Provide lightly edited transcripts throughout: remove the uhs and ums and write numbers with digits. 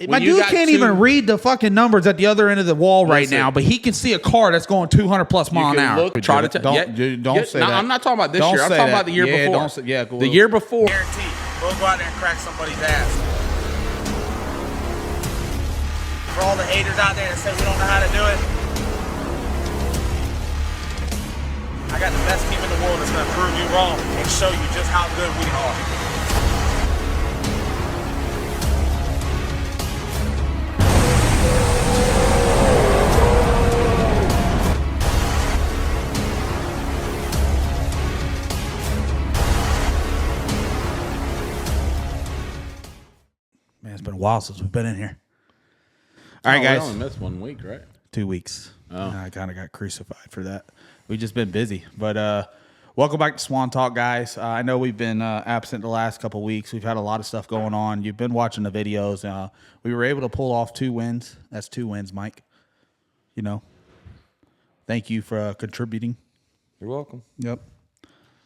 My dude can't even read the fucking numbers at the other end of the wall right now, but he can see a car that's going 200 plus mile an hour. Don't say that. I'm not talking about this year. I'm talking about the year before. The year before. Guaranteed. We'll go out there and crack somebody's ass. For all the haters out there that say we don't know how to do it, I got the best team in the world that's going to prove you wrong and show you just how good we are. It's been a while since we've been in here. All right, guys. We only missed 1 week, right? 2 weeks. Oh. I kind of got crucified for that. We've just been busy. But welcome back to Swan Talk, guys. I know we've been absent the last couple of weeks. We've had a lot of stuff going on. You've been watching the videos. We were able to pull off 2 wins. That's 2 wins, Mike. You know, thank you for contributing. You're welcome. Yep.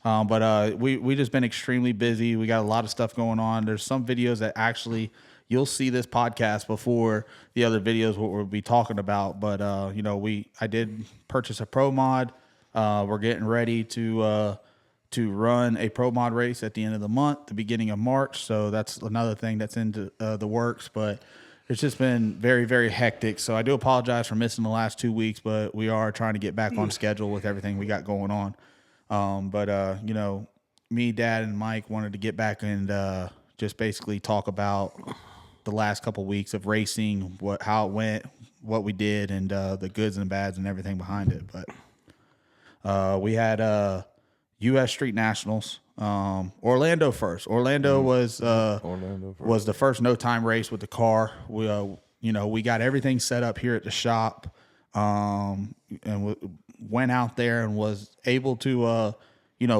But we just been extremely busy. We got a lot of stuff going on. There's some videos that actually you'll see this podcast before the other videos what we'll be talking about. But I did purchase a pro mod. We're getting ready to run a pro mod race at the end of the month, the beginning of March. So that's another thing that's into the works. But it's just been very, very hectic. So I do apologize for missing the last 2 weeks, but we are trying to get back on schedule with everything we got going on. Me, Dad, and Mike wanted to get back and just basically talk about the last couple of weeks of racing, how it went, what we did, and the goods and bads and everything behind it. But we had U.S. Street Nationals, Orlando first. Orlando was the first no time race with the car. We got everything set up here at the shop, and went out there and was able to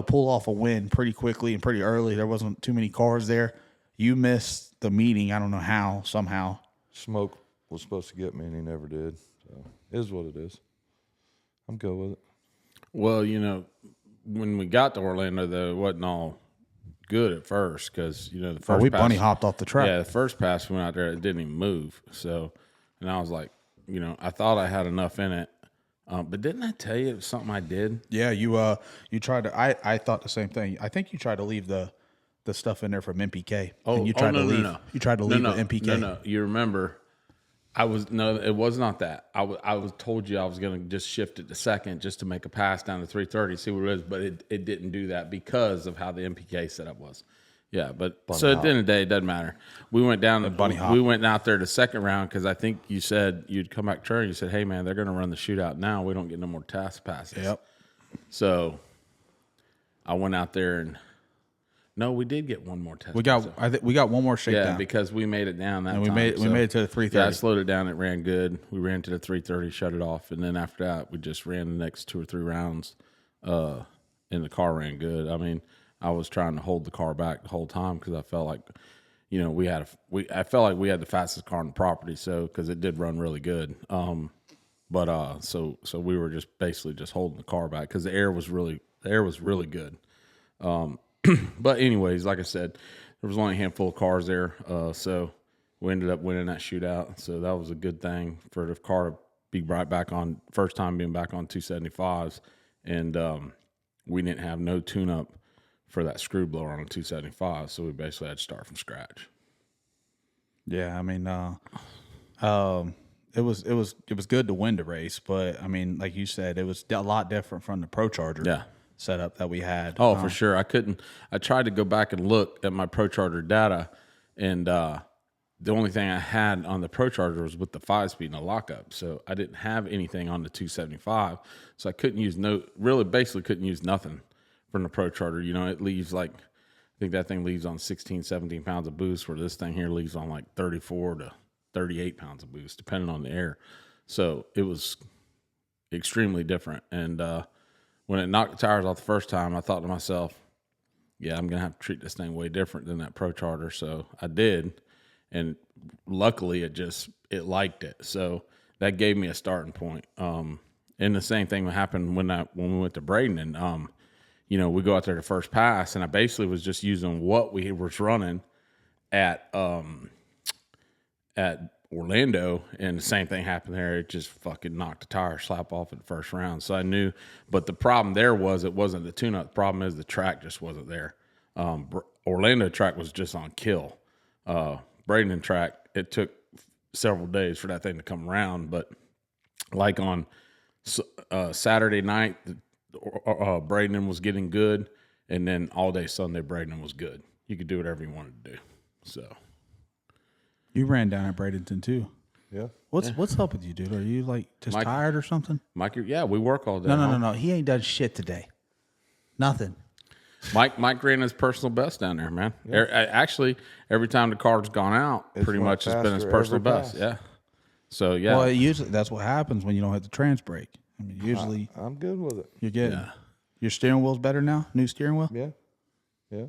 pull off a win pretty quickly and pretty early. There wasn't too many cars there. You missed the meeting. I don't know how, somehow. Smoke was supposed to get me, and he never did. So it is what it is. I'm good with it. Well, when we got to Orlando, though, it wasn't all good at first because, the first we pass, bunny hopped off the track. Yeah, the first pass we went out there, it didn't even move. So, and I was like, I thought I had enough in it. But didn't I tell you it was something I did? Yeah, you tried to. I thought the same thing. I think you tried to leave the stuff in there from MPK. Oh, you tried to leave. No. You tried to leave the MPK. No. You remember? It was not that. I was told you I was going to just shift it to second just to make a pass down to 330, see what it is. But it didn't do that because of how the MPK setup was. Yeah, but bunny so at hop. the end of the day, it doesn't matter. We went down bunny hop. We went out there the second round because I think you said you'd come back turn. You said, "Hey man, they're going to run the shootout now. We don't get no more task passes." Yep. So I went out there and no, we did get one more test. We got one more shakedown. Yeah, because we made it down that and time. we made it to the 330. Yeah, I slowed it down. It ran good. We ran to the 330, shut it off, and then after that, we just ran the next 2 or 3 rounds. And the car ran good. I mean, I was trying to hold the car back the whole time because I felt like, I felt like we had the fastest car on the property. So because it did run really good. So we were just basically just holding the car back because the air was really good. But anyways, like I said, there was only a handful of cars there. So we ended up winning that shootout. So that was a good thing for the car to be right back on, first time being back on 275s. And we didn't have no tune-up for that screw blower on a 275. So we basically had to start from scratch. Yeah, I mean, it was good to win the race, but I mean, like you said, it was a lot different from the Pro Charger setup that we had. Oh, for sure. I tried to go back and look at my Pro Charger data, and the only thing I had on the Pro Charger was with the 5-speed and the lockup. So I didn't have anything on the 275. So I basically couldn't use nothing from the Pro Charger. It leaves I think that thing leaves on 16, 17 pounds of boost, where this thing here leaves on like 34 to 38 pounds of boost, depending on the air. So it was extremely different. And when it knocked the tires off the first time, I thought to myself, yeah, I'm going to have to treat this thing way different than that Pro Charger. So I did. And luckily it liked it. So that gave me a starting point. And the same thing happened when we went to Braden, and we go out there to first pass, and I basically was just using what we was running at at Orlando, and the same thing happened there. It just fucking knocked the tire slap off in the first round. So I knew, but the problem there was it wasn't the tune-up. The problem is the track just wasn't there. Orlando track was just on kill. Bradenton track, it took several days for that thing to come around, but like on Saturday night, Bradenton was getting good, and then all day Sunday, Bradenton was good. You could do whatever you wanted to do. So you ran down at Bradenton too. Yeah. What's up with you, dude? Are you like just tired or something? Mike, yeah, we work all day. No. He ain't done shit today. Nothing. Mike ran his personal best down there, man. Yeah. Actually, every time the car's gone out, pretty much it's been his personal best. Yeah. So yeah. Well, usually that's what happens when you don't hit the trans brake. I mean, usually I'm good with it. You're good. Yeah. Your steering wheel's better now. New steering wheel. Yeah.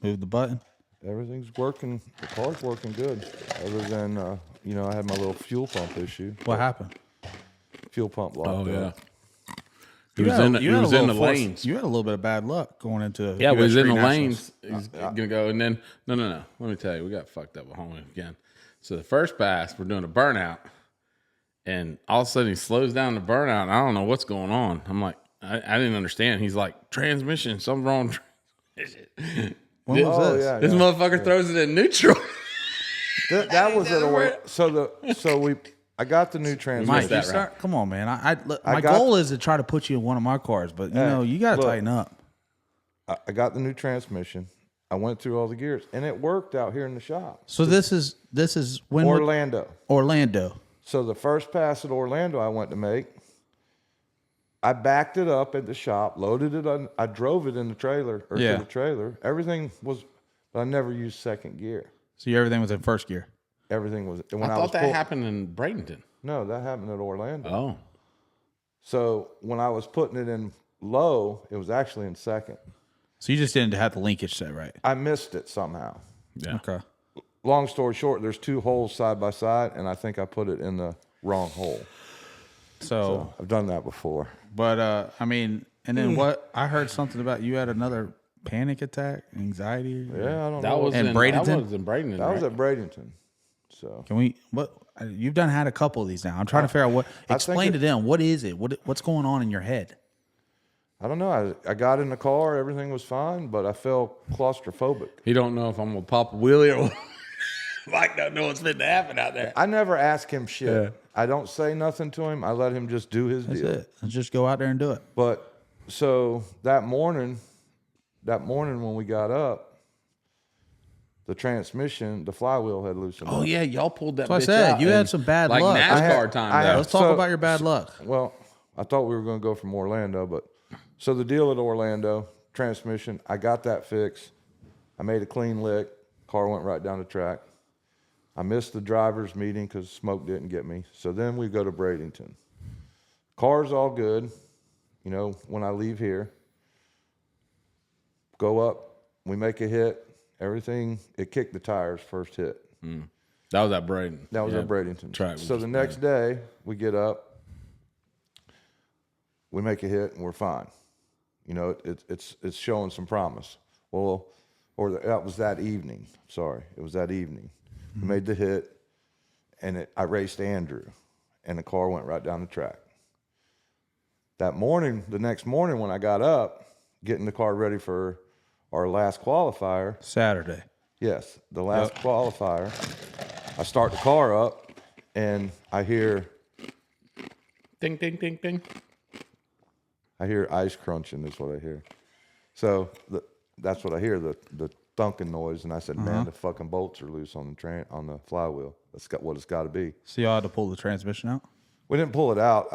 Move the button. Everything's working. The car's working good. Other than I had my little fuel pump issue. What happened? Fuel pump locked up. He was in the lanes. You had a little bit of bad luck going into. Yeah, he was in the lanes. He's gonna go, and then no. Let me tell you, we got fucked up with homie again. So the first pass, we're doing a burnout, and all of a sudden he slows down the burnout. And I don't know what's going on. I'm like, I didn't understand. He's like, transmission, something wrong. When was this? Yeah, this motherfucker throws it in neutral. That was at a I got the new transmission. Mike, come on, man. My goal is to try to put you in one of my cars, but you got to tighten up. I got the new transmission. I went through all the gears, and it worked out here in the shop. So this is when Orlando. So the first pass at Orlando I went to make, I backed it up at the shop, loaded it on. I drove it in the trailer to the trailer. Everything was, but I never used second gear. So everything was in first gear. Everything was. When I thought that happened in Bradenton. No, that happened at Orlando. Oh. So when I was putting it in low, it was actually in second. So you just didn't have the linkage set right. I missed it somehow. Yeah. Okay. Long story short, there's two holes side by side, and I think I put it in the wrong hole. So I've done that before. But I mean, and then what? I heard something about you had another panic attack, anxiety. Yeah, I don't know. That was in Bradenton. That was at Bradenton. So can we? What you've had a couple of these now. I'm trying to figure out what. Explain to them what is it? What's going on in your head? I don't know. I got in the car, everything was fine, but I felt claustrophobic. He don't know if I'm gonna pop a wheelie or Mike don't know what's been to happen out there. I never ask him shit. Yeah. I don't say nothing to him. I let him just do his deal. That's it. Let's just go out there and do it. But so that morning when we got up, the transmission, the flywheel had loosened up. Oh yeah, y'all pulled that. That's bitch what I said. out You had some bad like luck. NASCAR time. Let's talk about your bad luck. Well, I thought we were going to go from Orlando, but so the deal at Orlando, transmission, I got that fixed. I made a clean lick. Car went right down the track. I missed the driver's meeting because smoke didn't get me. So then we go to Bradenton. Car's all good. You know, when I leave here, go up, we make a hit. Everything, it kicked the tires first hit. That was at Bradenton. That was at Bradenton. Track so the next day, we get up, we make a hit, and we're fine. You know, it's showing some promise. Well, that was that evening. Sorry, it was that evening. We made the hit, and I raced Andrew, and the car went right down the track. That morning, the next morning when I got up, getting the car ready for our last qualifier. Saturday. Yes, the last qualifier. I start the car up, and I hear... Ding, ding, ding, ding. I hear ice crunching is what I hear. So that's what I hear, the thunking noise. And I said, man, the fucking bolts are loose on the flywheel. That's what it's got to be. So y'all had to pull the transmission out? We didn't pull it out.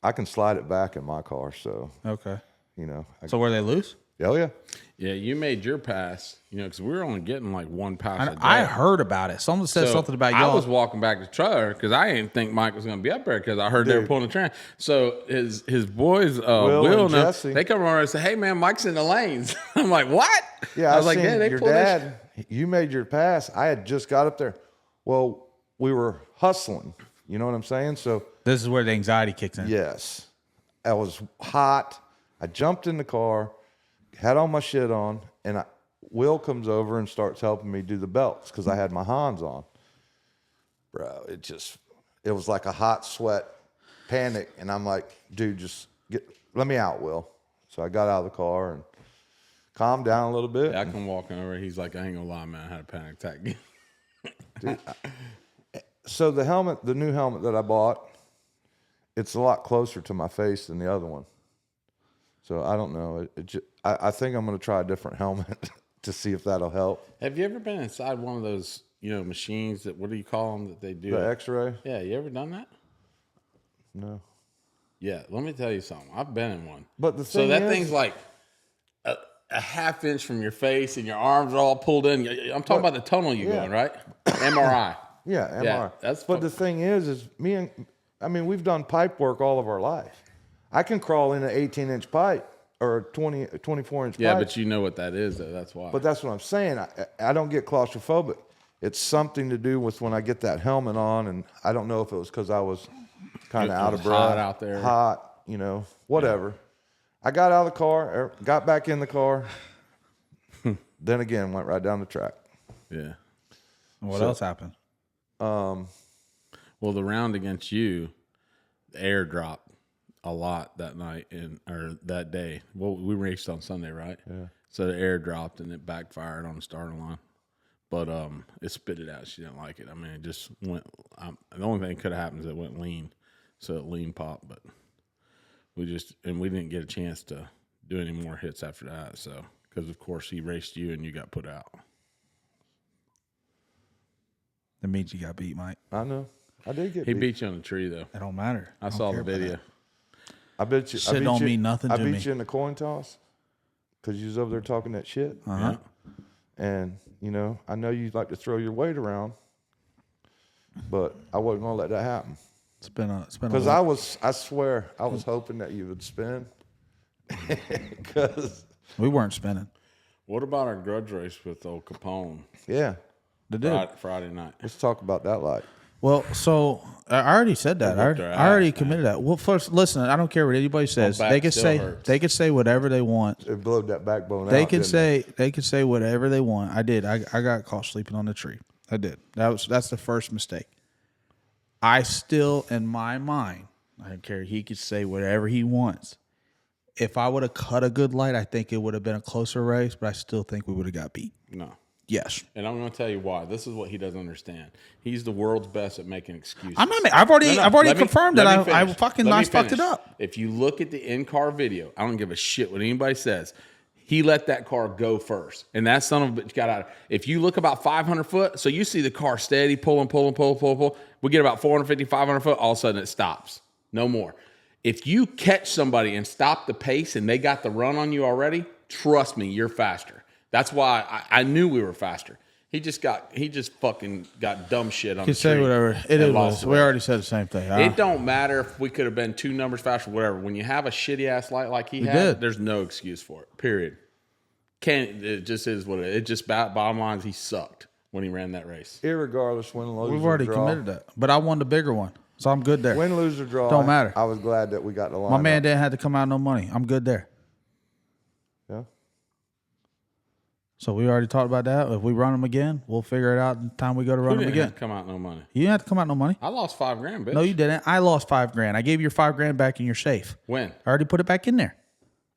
I can slide it back in my car. So, okay. You know. So were they loose? Oh, yeah. Yeah, you made your pass, you know, because we were only getting like one pass a day. I heard about it. Someone said something about y'all. I was walking back to the trailer because I didn't think Mike was going to be up there because I heard they were pulling the train. So his boys, Will and Jesse, they come around and say, hey, man, Mike's in the lanes. I'm like, what? Yeah, I was like, yeah, they your pulled dad, you made your pass. I had just got up there. Well, we were hustling. You know what I'm saying? So this is where the anxiety kicks in. Yes. I was hot. I jumped in the car, had all my shit on, and Will comes over and starts helping me do the belts because I had my Hans on. bro, it was like a hot sweat panic. And I'm like, dude, let me out, Will. So I got out of the car and calmed down a little bit. Yeah, I come walking over. He's like, I ain't gonna lie, man. I had a panic attack. Dude, so the new helmet that I bought, it's a lot closer to my face than the other one. So I don't know. I think I'm going to try a different helmet to see if that'll help. Have you ever been inside one of those, machines that, what do you call them that they do? The X-ray? Yeah, you ever done that? No. Yeah, let me tell you something. I've been in one. But the so thing that is, thing's like a half inch from your face and your arms are all pulled in. I'm talking about the tunnel you go in, right? MRI. Yeah, MRI. Yeah, but the thing is we've done pipe work all of our life. I can crawl in an 18-inch pipe or a 24-inch pipe. Yeah, but you know what that is, though. That's why. But that's what I'm saying. I don't get claustrophobic. It's something to do with when I get that helmet on, and I don't know if it was because I was kind of out of breath. Hot out there. Hot, whatever. Yeah. I got out of the car, got back in the car, then again went right down the track. Yeah. What else happened? Well, the round against you, the air dropped a lot that night or that day. Well, we raced on Sunday, right? Yeah. So the air dropped and it backfired on the starting line. But it spit it out. She didn't like it. I mean, it just went. The only thing that could have happened is it went lean, so it lean popped. But we didn't get a chance to do any more hits after that. So because of course he raced you and you got put out. That means you got beat, Mike. I know. I did get He beat. beat you on the tree though. It don't matter. I saw the video. I bet you. Shit don't mean nothing I to beat me. you in the coin toss because you was over there talking that shit. Uh-huh. Yeah. And I know you like to throw your weight around, but I wasn't gonna let that happen. It's been a Because I swear, I was hoping that you would spin. Because we weren't spinning. What about our grudge race with old Capone yeah, The dude. Friday night? let's talk about that. Like, Well, so I already said that. They whipped their I already ass, committed that. Well, first, listen. I don't care what anybody says. back They could still say hurts. they could say whatever they want. it blowed that backbone out. They could didn't say whatever they want. I did. I got caught sleeping on the tree. I did. That's the first mistake. I still, in my mind, I don't care. He could say whatever he wants. If I would have cut a good light, I think it would have been a closer race. But I still think we would have got beat. No. Yes. And I'm going to tell you why. This is what he doesn't understand. He's the world's best at making excuses. I'm not. I've already confirmed that I fucking Let me fucked it finish. up. If you look at the in-car video, I don't give a shit what anybody says. He let that car go first, and that son of a bitch got out. If you look about 500 foot, so you see the car steady pulling. We get about 450, 500 foot, all of a sudden it stops. No more. If you catch somebody and stop the pace and they got the run on you already, trust me, you're faster. That's why I knew we were faster. He just fucking got dumb shit on the You say tree whatever. It and is. lost We weight. already said the same thing. It don't matter if we could have been 2 numbers faster, whatever. When you have a shitty ass light like he had, did. there's no excuse for it. Period. It just is what it is. It just bottom line is he sucked when he ran that race. Irregardless, win, lose, We've or already draw. committed that. But I won the bigger one. So I'm good there. Win, lose, or draw. Don't matter. I was glad that we got the line. My man up. didn't have to come out no money. I'm good there. Yeah. So we already talked about that. If we run them again, we'll figure it out the time we go to run Who them didn't again. have to come out no money? You didn't have to come out no money. I lost $5,000, bitch. No, you didn't. I lost $5,000. I gave you your $5,000 back in your safe. When? I already put it back in there.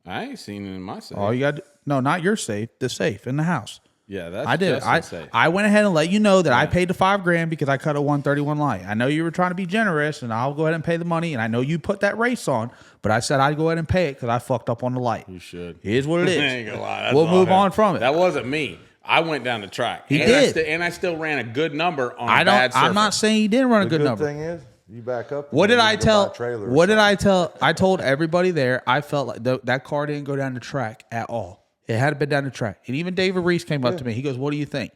I ain't seen it in my safe. All you got no, not your safe, the safe in the house. Yeah, that's I did. Justin's safe. I went ahead and let you know that I paid the $5,000 because I cut a 131 light. I know you were trying to be generous, and I'll go ahead and pay the money. And I know you put that race on, but I said I'd go ahead and pay it because I fucked up on the light. You should. It is what it is. I ain't gonna lie, that's We'll all move him. on from it. That wasn't me. I went down the track. He and did. I still ran a good number on I bad don't. I'm surface. not saying you didn't run a The good good number. thing is, you back up. and What did then I you go buy a tell? trailer or What did something. I tell? I told everybody there. I felt like that car didn't go down the track at all. It had been down the track. And even David Reese came up to me. He goes, "What do you think?"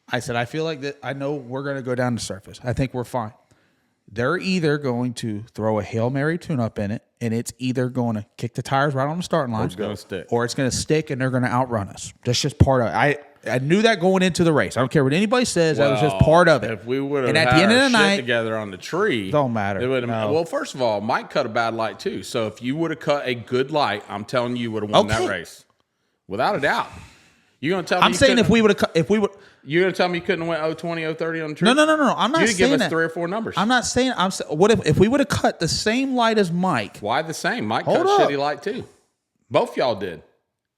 I said, "I feel like that. I know we're going to go down the surface. I think we're fine. They're either going to throw a Hail Mary tune-up in it, and it's either going to kick the tires right on the starting line, gonna stick. or it's going to stick, and they're going to outrun us. That's just part of it. I knew that going into the race. I don't care what anybody says. That was just part of it. If we would have and at had the end of our the shit night, together on the tree, Don't matter. It would've- No. Well, first of all, Mike cut a bad light too. So if you would have cut a good light, I'm telling you would have won that Okay. race, without a doubt. You're gonna tell me? I'm saying if we would have, You're gonna tell me you couldn't have went 020, 030 on the truth? No. I'm not you saying give us that. 3 or 4 numbers. I'm not saying. What if we would have cut the same light as Mike? Why the same? Mike Hold cut a up. shitty light too. Both y'all did.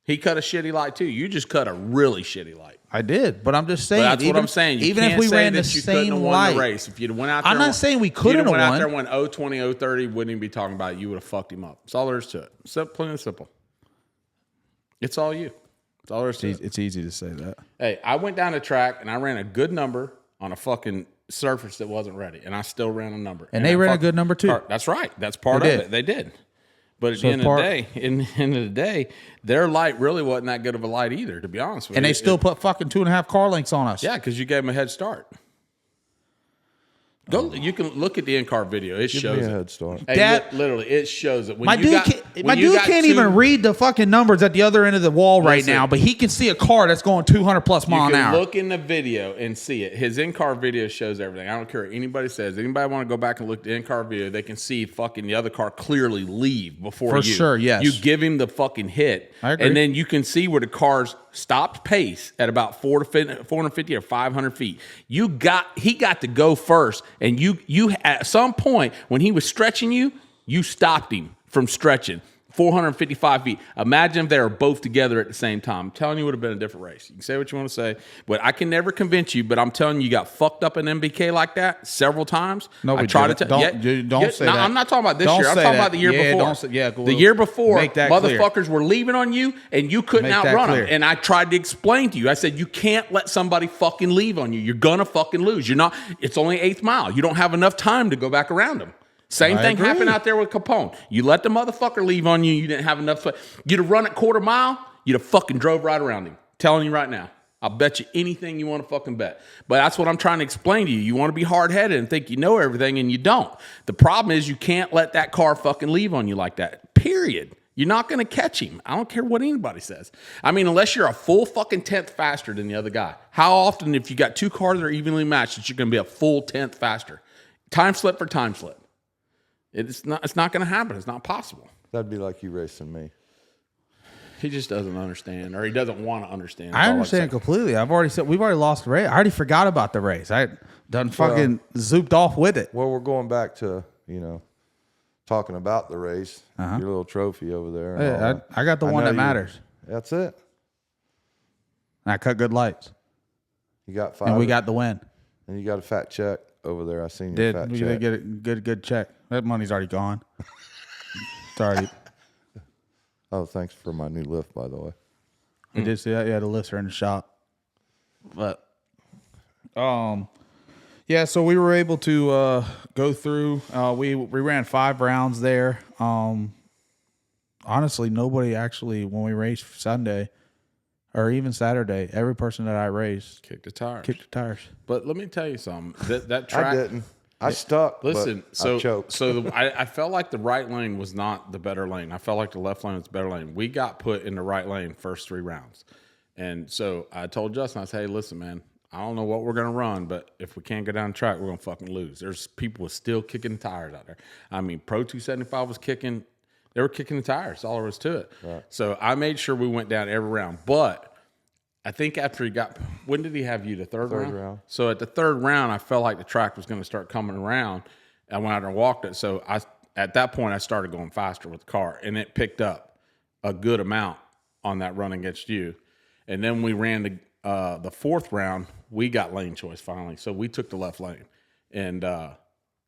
He cut a shitty light too. You just cut a really shitty light. I did, but I'm just saying. But that's what I'm saying. You even can't if we say ran that the you couldn't same have won light, the race. If you'd went out there, I'm not saying we couldn't have went out there won. and went 020, 030, wouldn't even be talking about it. You would have fucked him up. That's all there is to it. Plain and simple. It's all you. That's all there is to it. It's easy to say that. Hey, I went down the track and I ran a good number on a fucking surface that wasn't ready, and I still ran a number. And they ran a good number too. That's right. That's part They of did. it. They did. But at the end of the day, their light really wasn't that good of a light either, to be honest with you. And they still put fucking 2.5 car lengths on us. Yeah, because you gave them a head start. You can look at the in-car video. It Give shows me a it. head start. Hey, literally, it shows it. When My you dude, got- can't, when you got can't two- even read the fucking numbers at the other end of the wall right Listen. now, but he can see a car that's going 200 plus You mile an can hour. look in the video and see it. His in-car video shows everything. I don't care what anybody says. Anybody want to go back and look at the in-car video, they can see fucking the other car clearly leave before For you. sure, yes. You give him the fucking hit. I agree. And then you can see where the cars stopped pace at about 450 or 500 feet. He got to go first, and you at some point when he was stretching you, you stopped him from stretching 455 feet. Imagine if they were both together at the same time. I'm telling you, it would have been a different race. You can say what you want to say, but I can never convince you. But I'm telling you, you got fucked up in MBK like that several times. No, we I try to didn't. tell. Don't say that. I'm not talking about this Don't year. I'm say talking that. about the year Yeah, before. don't say- yeah, the year before, make that clear. motherfuckers were leaving on you, and you couldn't Make that outrun clear. them. And I tried to explain to you. I said, you can't let somebody fucking leave on you. You're gonna fucking lose. You're not. It's only 8th mile. You don't have enough time to go back around them. Same I thing agree. happened out there with Capone. You let the motherfucker leave on you. You didn't have enough. You'd have run at quarter mile. You'd have fucking drove right around him. Telling you right now. I'll bet you anything you want to fucking bet. But that's what I'm trying to explain to you. You want to be hard-headed and think you know everything, and you don't. The problem is you can't let that car fucking leave on you like that. Period. You're not going to catch him. I don't care what anybody says. I mean, unless you're a full fucking 10th faster than the other guy. How often, if you got two cars that are evenly matched, that you're going to be a full 10th faster? Time slip for time slip. It's not going to happen. It's not possible. That'd be like you racing me. He just doesn't understand, or he doesn't want to understand. I understand completely. We've already lost the race. I already forgot about the race. I done fucking zooped off with it. Well, we're going back to, talking about the race, your little trophy over there. and all Yeah, that. I got the one know that matters. That's it. And I cut good lights. You got 5. And we got the win. And you got a fat check over there. I seen your Did fat we check. did get a good check. That money's already gone. It's already. Oh, thanks for my new lift, by the way. We did see that. Yeah, the lifts are in the shop. But yeah, so we were able to go through. We ran 5 rounds there. Honestly, nobody actually, when we raced Sunday or even Saturday, every person that I raced kick the tires. kicked the tires. But let me tell you something. That track. I didn't. I stuck. Listen, but I choked. I felt like the right lane was not the better lane. I felt like the left lane was the better lane. We got put in the right lane first 3 rounds. And so I told Justin, I said, hey, listen, man, I don't know what we're going to run, but if we can't go down the track, we're going to fucking lose. There's people still kicking the tires out there. I mean, Pro 275 was kicking. They were kicking the tires. That's all there was to it. Right. So I made sure we went down every round. But I think after he got, when did he have you? The third round? So at the 3rd round, I felt like the track was going to start coming around. I went out there and walked it. So at that point, I started going faster with the car, and it picked up a good amount on that run against you. And then we ran the 4th round. We got lane choice finally, so we took the left lane, and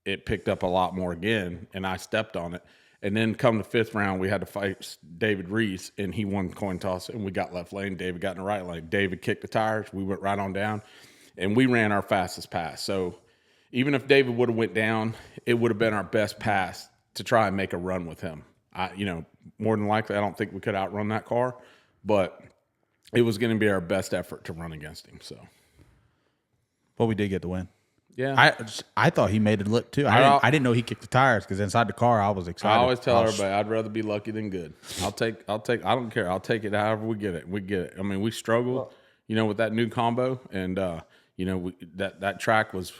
it picked up a lot more again. And I stepped on it. And then come the 5th round, we had to fight David Reese, and he won the coin toss, and we got left lane. David got in the right lane. David kicked the tires. We went right on down, and we ran our fastest pass. So even if David would have went down, it would have been our best pass to try and make a run with him. More than likely, I don't think we could outrun that car, but it was going to be our best effort to run against him. So, But we did get the win. yeah. I thought he made it look too. I didn't know he kicked the tires because inside the car I was excited. I always tell everybody I'd rather be lucky than good. I'll take. I don't care. I'll take it however we get it. We get it. I mean, we struggled, with that new combo, and that track was,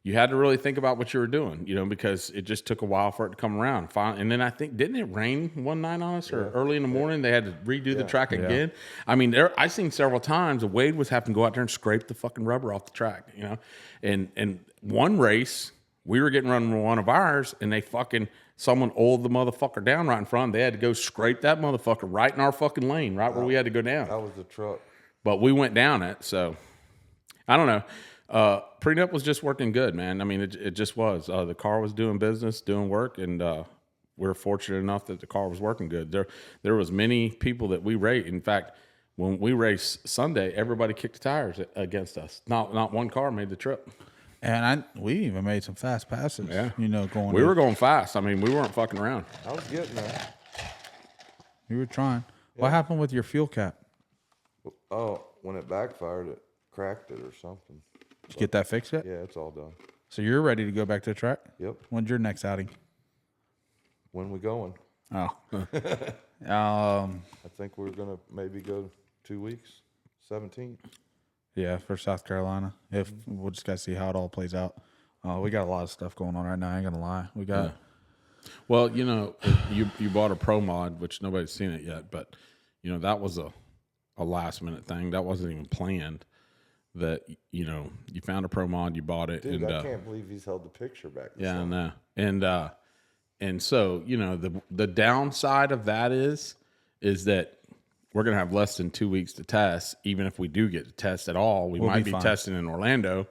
you had to really think about what you were doing, because it just took a while for it to come around. Finally, and then I think, didn't it rain one night on us, or early in the morning they had to redo the track again? I mean, I seen several times Wade was having to go out there and scrape the fucking rubber off the track, and one race we were getting run one of ours, and someone oiled the motherfucker down right in front. They had to go scrape that motherfucker right in our fucking lane, right where we had to go down. That was the truck. But we went down it, so I don't know. Prenup was just working good, man. I mean, it just was. The car was doing business, doing work, and we were fortunate enough that the car was working good. There was many people that we raced. In fact, when we raced Sunday, everybody kicked the tires against us. Not one car made the trip. And we even made some fast passes. Yeah. Going. We were going fast. I mean, we weren't fucking around. I was getting there. You were trying. Yeah. What happened with your fuel cap? Oh, when it backfired, it cracked it or something. Did you get that fixed yet? Yeah, it's all done. So you're ready to go back to the track? Yep. When's your next outing? When we going? Oh. I think we're going to maybe go 2 weeks, 17th. Yeah, for South Carolina. We'll just got to see how it all plays out. We got a lot of stuff going on right now. I ain't going to lie. We got... Yeah. Well, you bought a Pro Mod, which nobody's seen it yet, but, that was a last-minute thing. That wasn't even planned. That you found a Pro Mod, you bought it. Dude, and I can't believe he's held the picture back. Yeah, I know. And so the downside of that is that we're gonna have less than 2 weeks to test. Even if we do get to test at all, we'll might be testing in Orlando.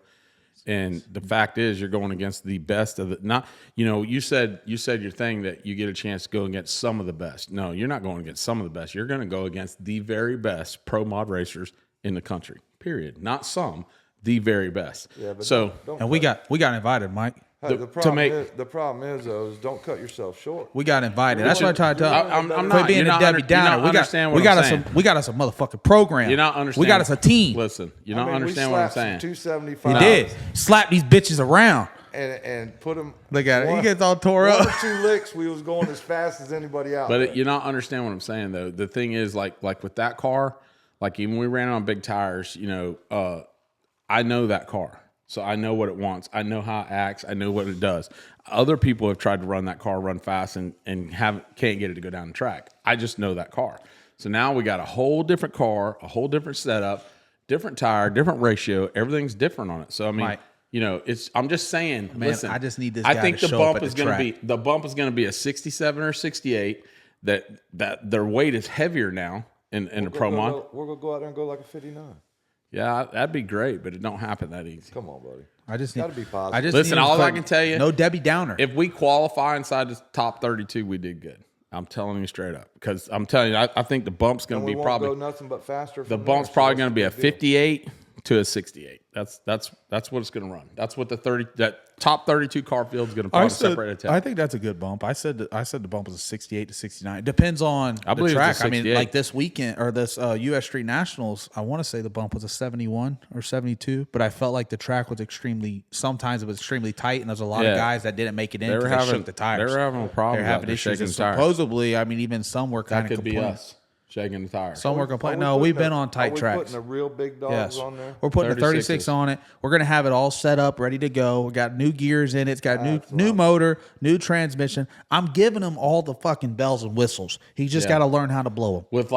And the fact is, you're going against the best of the. Not you said your thing that you get a chance to go against some of the best. No, you're not going against some of the best. You're going to go against the very best Pro Mod racers in the country. Period. Not some, the very best. Yeah, but so and we got invited, Mike. Hey, the problem is though, is don't cut yourself short. We got invited. That's what I tried to tell you. I'm not being a Debbie Downer. We got us a motherfucking program. You're not understanding. We got us a team. Listen, you don't understand what I'm saying. 275. You did slap these bitches around and put them. Look at it. He gets all tore up. 1 or 2 licks. We was going as fast as anybody out. But you not understand what I'm saying though. The thing is, like with that car, like even when we ran on big tires, I know that car. So I know what it wants. I know how it acts. I know what it does. Other people have tried to run that car, run fast, and can't get it to go down the track. I just know that car. So now we got a whole different car, a whole different setup, different tire, different ratio. Everything's different on it. So I mean, Mike, I'm just saying. Man, listen, I just need this guy I think to the show bump up at is the going to track. be the bump is going to be a 67 or 68. That their weight is heavier now in the Pro Mod. We're gonna go out there and go like a 59. Yeah, that'd be great, but it don't happen that easy. Come on, buddy. I just gotta be positive. Listen, all I can tell you, no Debbie Downer. If we qualify inside the top 32, we did good. I'm telling you straight up, because I'm telling you, I think the bump's going to be probably go nothing but faster. The bump's probably going to be a 58 to a 68. That's what it's going to run. That's what that top 32 car field is going to probably separate a 10. I think that's a good bump. I said the bump was a 68 to 69. It depends on the track. I mean, like this weekend or this U.S. Street Nationals, I want to say the bump was a 71 or 72, but I felt like the track was sometimes it was extremely tight, and there's a lot of guys that didn't make it in because they shook the tires. They were having a problem. They're having issues. And supposedly, I mean, even some were kind of complaining. That could be us. Shaking the tire. Some were complaining. No, we've been on tight tracks. We're putting the real big dogs on there. We're putting the 36 on it. We're going to have it all set up, ready to go. We got new gears in it. It's got new motor, new transmission. I'm giving him all the fucking bells and whistles. He's just got to learn how to blow them. With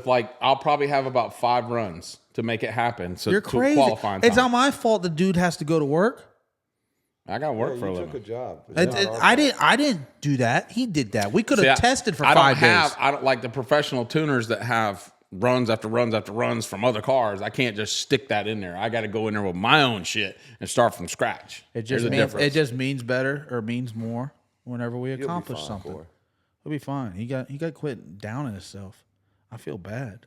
I'll probably have about 5 runs to make it happen. So you're crazy. It's not my fault the dude has to go to work. I got work for a living. You took a job. I didn't do that. He did that. We could have tested for 5 days. I don't like the professional tuners that have runs after runs after runs from other cars. I can't just stick that in there. I got to go in there with my own shit and start from scratch. It just means better or means more whenever we accomplish something. Corey. He'll be fine. He got quit downing himself. I feel bad.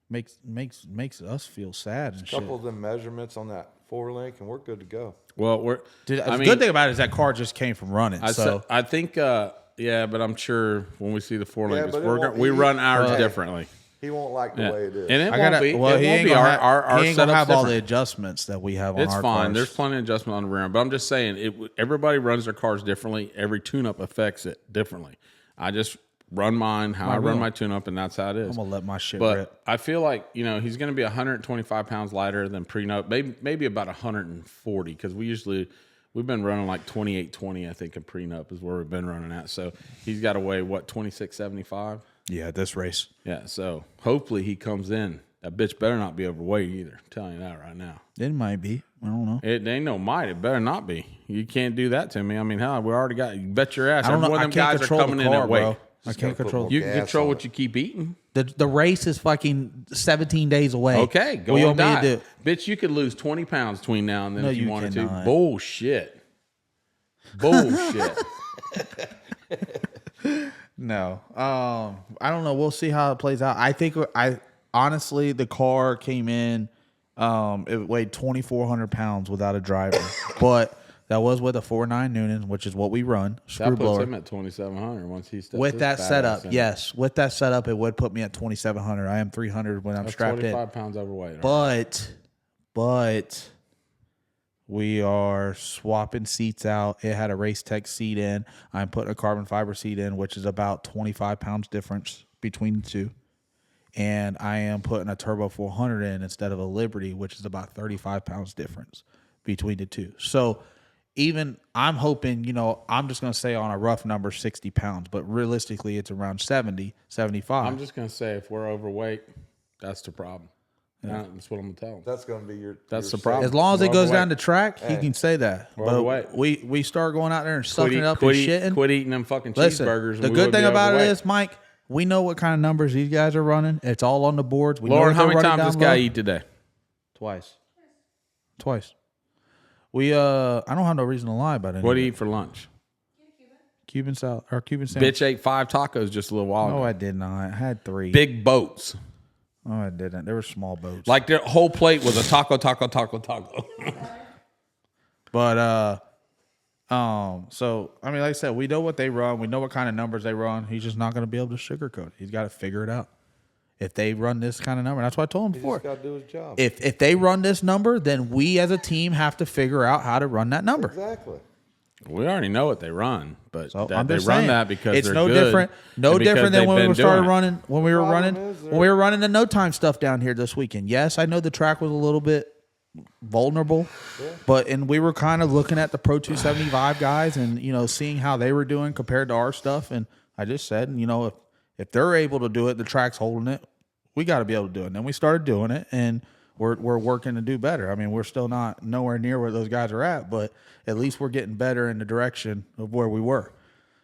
Makes us feel sad and shit. A couple of them measurements on that 4-link and we're good to go. Well, the good thing about it is that car just came from running. I think, but I'm sure when we see the 4-link, we run ours differently. He won't like the way it is. And it won't be. Well, he ain't gonna have all the different. adjustments that we have on It's our fine. cars. There's plenty of adjustment on the rear end, but I'm just saying, everybody runs their cars differently. Every tune-up affects it differently. I just run mine, how I run my tune-up, and that's how it is. I'm gonna let my shit But rip. I feel like, you know, he's going to be 125 pounds lighter than prenup, maybe about 140, because we've been running like 28.20, I think, in prenup is where we've been running at. So he's got to weigh, what, 26.75? Yeah, this race. Yeah, so hopefully he comes in. That bitch better not be overweight either. I'm telling you that right now. It might be. I don't know. It ain't no might. It better not be. You can't do that to me. I mean, hell, we already got, you bet your ass. I don't know. Every one I of them can't guys are control coming the in car, at weight. bro. I Just can't gotta put control. more You can gas control on what it. you keep eating. The race is fucking 17 days away. Okay, go what you on want me to diet. do? Bitch, you could lose 20 pounds between now and then No, if you you wanted cannot. to. Bullshit. Bullshit. No. I don't know. We'll see how it plays out. I think honestly, the car came in. It weighed 2,400 pounds without a driver, but that was with a 4.9 Noonan, which is what we run. Screw That puts blower. him at 2,700 once he steps With his that fat setup, ass in. yes. With that setup, it would put me at 2,700. I am 300 when I'm That's strapped 25 in. pounds overweight. But we are swapping seats out. It had a Race Tech seat in. I'm putting a carbon fiber seat in, which is about 25 pounds difference between the two. And I am putting a Turbo 400 in instead of a Liberty, which is about 35 pounds difference between the two. So even I'm hoping, you know, I'm just going to say on a rough number 60 pounds, but realistically it's around 70, 75. I'm just going to say if we're overweight, that's the problem. That's what I'm going to tell him. That's going to be your. That's your the problem. As long as We're it goes overweight. down the track, he can say that. We're But overweight. we start going out there and sucking it up and shitting. Quit eating them fucking Listen, cheeseburgers. and the we good would thing be about it overweight. is, Mike, we know what kind of numbers these guys are running. It's all on the boards. We know Lauren, what how they're many running times this down guy low. eat today? Twice. We I don't have no reason to lie about it. What do you eat for lunch? Cuban salad or Cuban sandwich. Bitch ate 5 tacos just a little while No, ago. I did not. I had 3. Big boats. Oh, I didn't. There were small boats. Like their whole plate was a taco. But so I mean, like I said, we know what they run. We know what kind of numbers they run. He's just not going to be able to sugarcoat it. He's got to figure it out. If they run this kind of number, that's what I told him He before. just got to do his job. If they run this number, then we as a team have to figure out how to run that number. Exactly. We already know what they run, but So that I'm they just run saying, that because it's they're no good different. and No because different than they've when we been started doing it. running. When we were running. Problem is When we were running the no time stuff down here this weekend. Yes, I know the track was a little bit vulnerable, but we were kind of looking at the Pro 275 guys and seeing how they were doing compared to our stuff. And I just said, if they're able to do it, the track's holding it. We got to be able to do it. And then we started doing it, and we're working to do better. I mean, we're still not nowhere near where those guys are at, but at least we're getting better in the direction of where we were.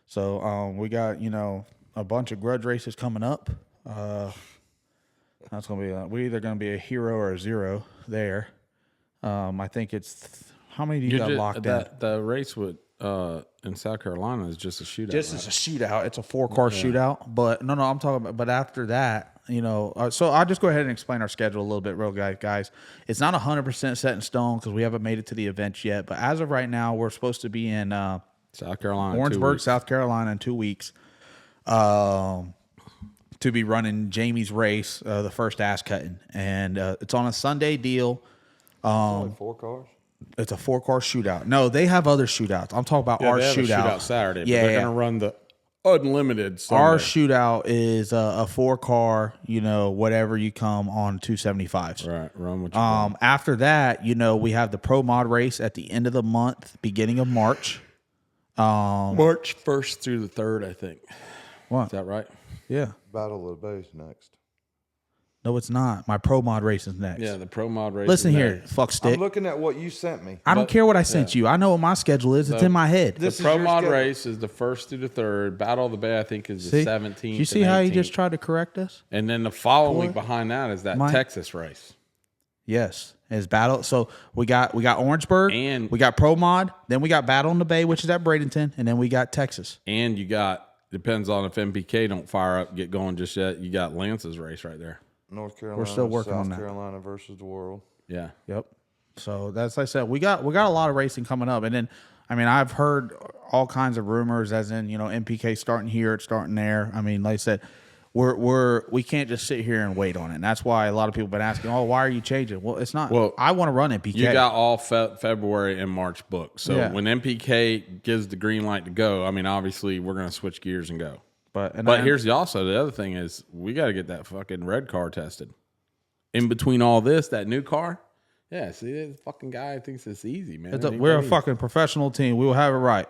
So we got a bunch of grudge races coming up. That's gonna be we're either gonna be a hero or a zero there. I think it's how many do you got locked in? The race with in South Carolina is just a shootout. Just right? as a shootout. It's a 4-car shootout. But no, I'm talking about. But after that, so I'll just go ahead and explain our schedule a little bit, real guys. It's not 100% set in stone because we haven't made it to the events yet. But as of right now, we're supposed to be in South Carolina, Orangeburg, South Carolina, in 2 weeks. To be running Jamie's race, the first ass cutting, and it's on a Sunday deal. Only 4 cars. It's a 4-car shootout. No, they have other shootouts. I'm talking about our they have a shootout. shootout Saturday. Yeah, but they're yeah. gonna run the unlimited Sunday. Our shootout is a 4-car, whatever you come on 275s. Right, run what you want. After that, we have the Pro Mod race at the end of the month, beginning of March. March 1st through the 3rd, I think. What? Is that right? Yeah. Battle of the Base next. No, it's not. My Pro Mod race is next. Yeah, the Pro Mod race. Listen is here, next. fuck stick. I'm looking at what you sent me. I don't care what I sent you. I know what my schedule is. It's in my head. The This is Pro your Mod schedule. race is the 1st through the 3rd. Battle of the Bay, I think, is the See? 17th. You see and how 18th. he just tried to correct us? And then the following week Boy. behind that is that Mike. Texas race. Yes, it's battle. So we got Orangeburg, And- we got Pro Mod, then we got Battle in the Bay, which is at Bradenton, and then we got Texas. And you got, depends on if MPK don't fire up, get going just yet, you got Lance's race right there. North Carolina. still working South on that. Carolina versus the world. Yeah. Yep. So that's like I said, we got a lot of racing coming up, and then I've heard all kinds of rumors, as in MPK starting here, it's starting there. Like I said, we can't just sit here and wait on it. And that's why a lot of people have been asking, oh, why are you changing? Well, it's not. Well, I want to run MPK. You got all February and March booked. So Yeah. when MPK gives the green light to go, obviously we're going to switch gears and go. But here's also the other thing is we got to get that fucking red car tested. In between all this, that new car. Yeah, see, this fucking guy thinks it's easy, man. we're a fucking professional team. We will have it right.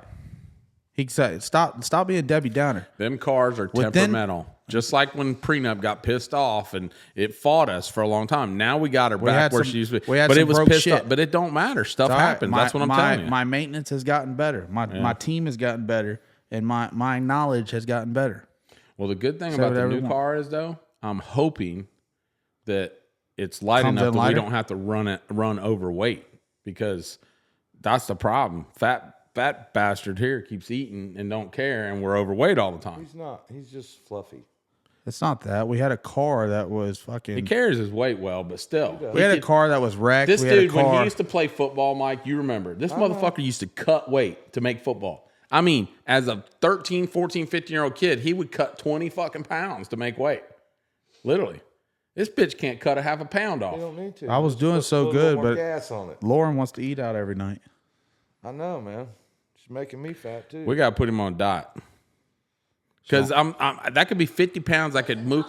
He said, "Stop being Debbie Downer." Them cars are temperamental. Just like when Prenup got pissed off and it fought us for a long time. Now we got her back where she used to be. But it was pissed off. But it don't matter. Stuff happens. That's what I'm telling you. My maintenance has gotten better. My team has gotten better, and my knowledge has gotten better. Well, the good thing about the new car is though, I'm hoping that it's light enough that we don't have to run overweight, because that's the problem. Fat bastard here keeps eating and don't care, and we're overweight all the time. He's not. He's just fluffy. It's not that. We had a car that was fucking... He carries his weight well, but still. We had a car that was wrecked. This dude, when he used to play football, Mike, you remember, this motherfucker used to cut weight to make football. I mean, as a 13, 14, 15-year-old kid, he would cut 20 fucking pounds to make weight. Literally. This bitch can't cut a half a pound off. You don't need to. I was doing so good, but gas on it. Lauren wants to eat out every night. I know, man. She's making me fat, too. We got to put him on a diet. Because that could be 50 pounds I could move.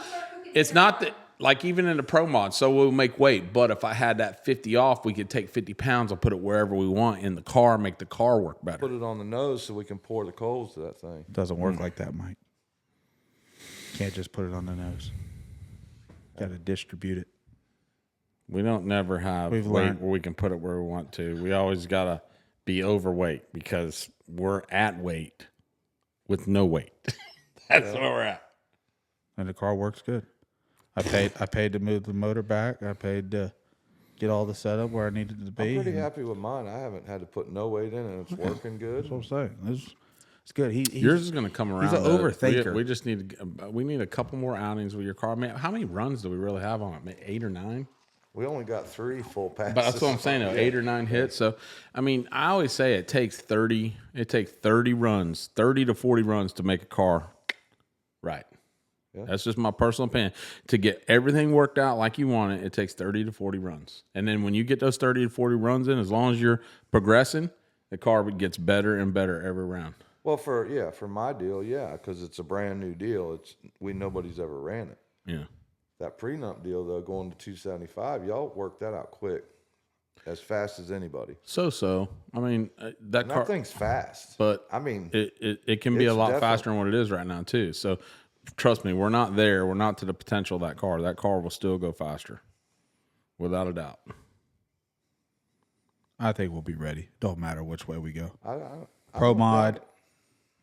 It's not that, like even in the pro mod, so we'll make weight. But if I had that 50 off, we could take 50 pounds and put it wherever we want in the car, make the car work better. Put it on the nose so we can pour the coals to that thing. It doesn't work like that, Mike. Can't just put it on the nose. Got to distribute it. We don't never have weight where we can put it where we want to. We always got to be overweight because we're at weight with no weight. That's where we're at. And the car works good. I paid to move the motor back. I paid to get all the setup where I needed it to be. I'm pretty happy with mine. I haven't had to put no weight in it. It's working good. That's what I'm saying. It's good. Yours is going to come around. He's an overthinker. We just need a couple more outings with your car. Man, how many runs do we really have on it? 8 or 9? We only got 3 full passes. But that's what I'm saying, though, 8 or 9 hits. So, I mean, I always say it takes 30 runs, 30 to 40 runs to make a car right. Yeah. That's just my personal opinion. To get everything worked out like you want it, it takes 30 to 40 runs. And then when you get those 30 to 40 runs in, as long as you're progressing, the car gets better and better every round. Well, for my deal, because it's a brand new deal. Nobody's ever ran it. Yeah. That prenup deal, though, going to 275, y'all worked that out quick, as fast as anybody. So. I mean, that thing's fast. But I mean, it can be a lot faster than what it is right now too. So, trust me, we're not there. We're not to the potential of that car. That car will still go faster, without a doubt. I think we'll be ready. Don't matter which way we go. Pro mod.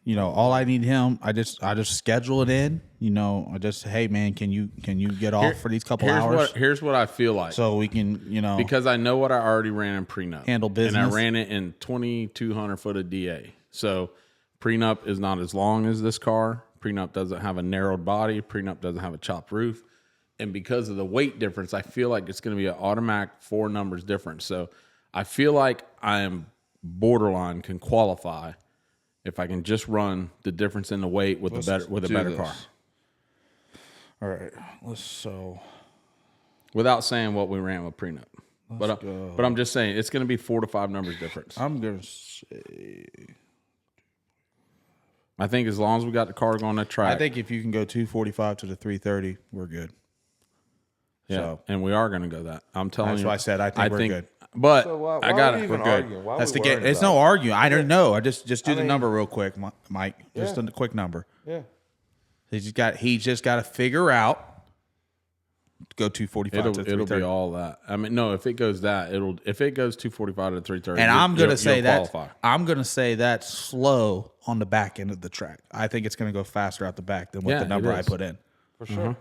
All I need him. I just schedule it in. Hey man, can you get off for these couple hours? Here's what I feel like. So we can, because I know what I already ran in prenup. Handle business. And I ran it in 2,200 foot of DA. So prenup is not as long as this car. Prenup doesn't have a narrowed body. Prenup doesn't have a chopped roof. And because of the weight difference, I feel like it's going to be an automatic 4 numbers difference. So I feel like I am borderline can qualify if I can just run the difference in the weight with a better car. All right, without saying what we ran with prenup, but I'm just saying it's going to be 4 to 5 numbers difference. I'm going to say, I think as long as we got the car going that track, I think if you can go 245 to the 330, we're good. Yeah, and we are going to go that. I'm telling you. That's why I said I think we're good. But so why I got it. We're good. That's the game. It's no arguing. I don't know. I just do the number real quick, Mike. Just a quick number. Yeah. He's just got to figure out. Go 245 to 330. It'll be all that. I mean, no. If it goes 245 to 330, and I'm going to say that. I'm going to say that's slow on the back end of the track. I think it's going to go faster out the back than what the number I put in. For sure.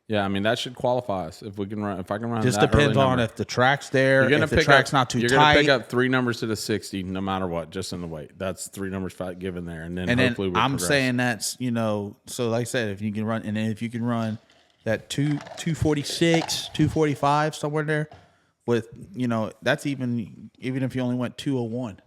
Yeah, I mean that should qualify us if we can run. If I can run, just depends on if the track's there. If the track's not too tight, you're gonna pick up 3 numbers to the 60, no matter what, just in the weight. That's 3 numbers given there, and then hopefully we I'm progress. saying that's so like I said, if you can run, and then if you can run that 246, 245 somewhere there, with that's even if you only went 201,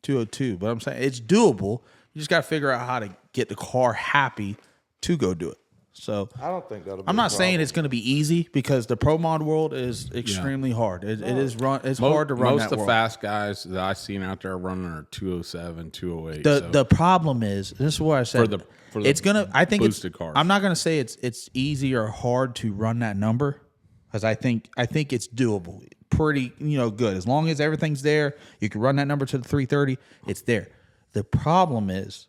202. But I'm saying it's doable. You just got to figure out how to get the car happy to go do it. So I don't think that'll be I'm a not saying problem. it's going to be easy because the pro mod world is extremely hard. It is run. It's hard to run Most that of the world. fast guys that I've seen out there running are 207, 208. The problem is, this is what I said. For the it's gonna. I think boosted it's. cars. I'm not gonna say it's easy or hard to run that number, because I think it's doable. Pretty good, as long as everything's there. You can run that number to the 330. It's there. The problem is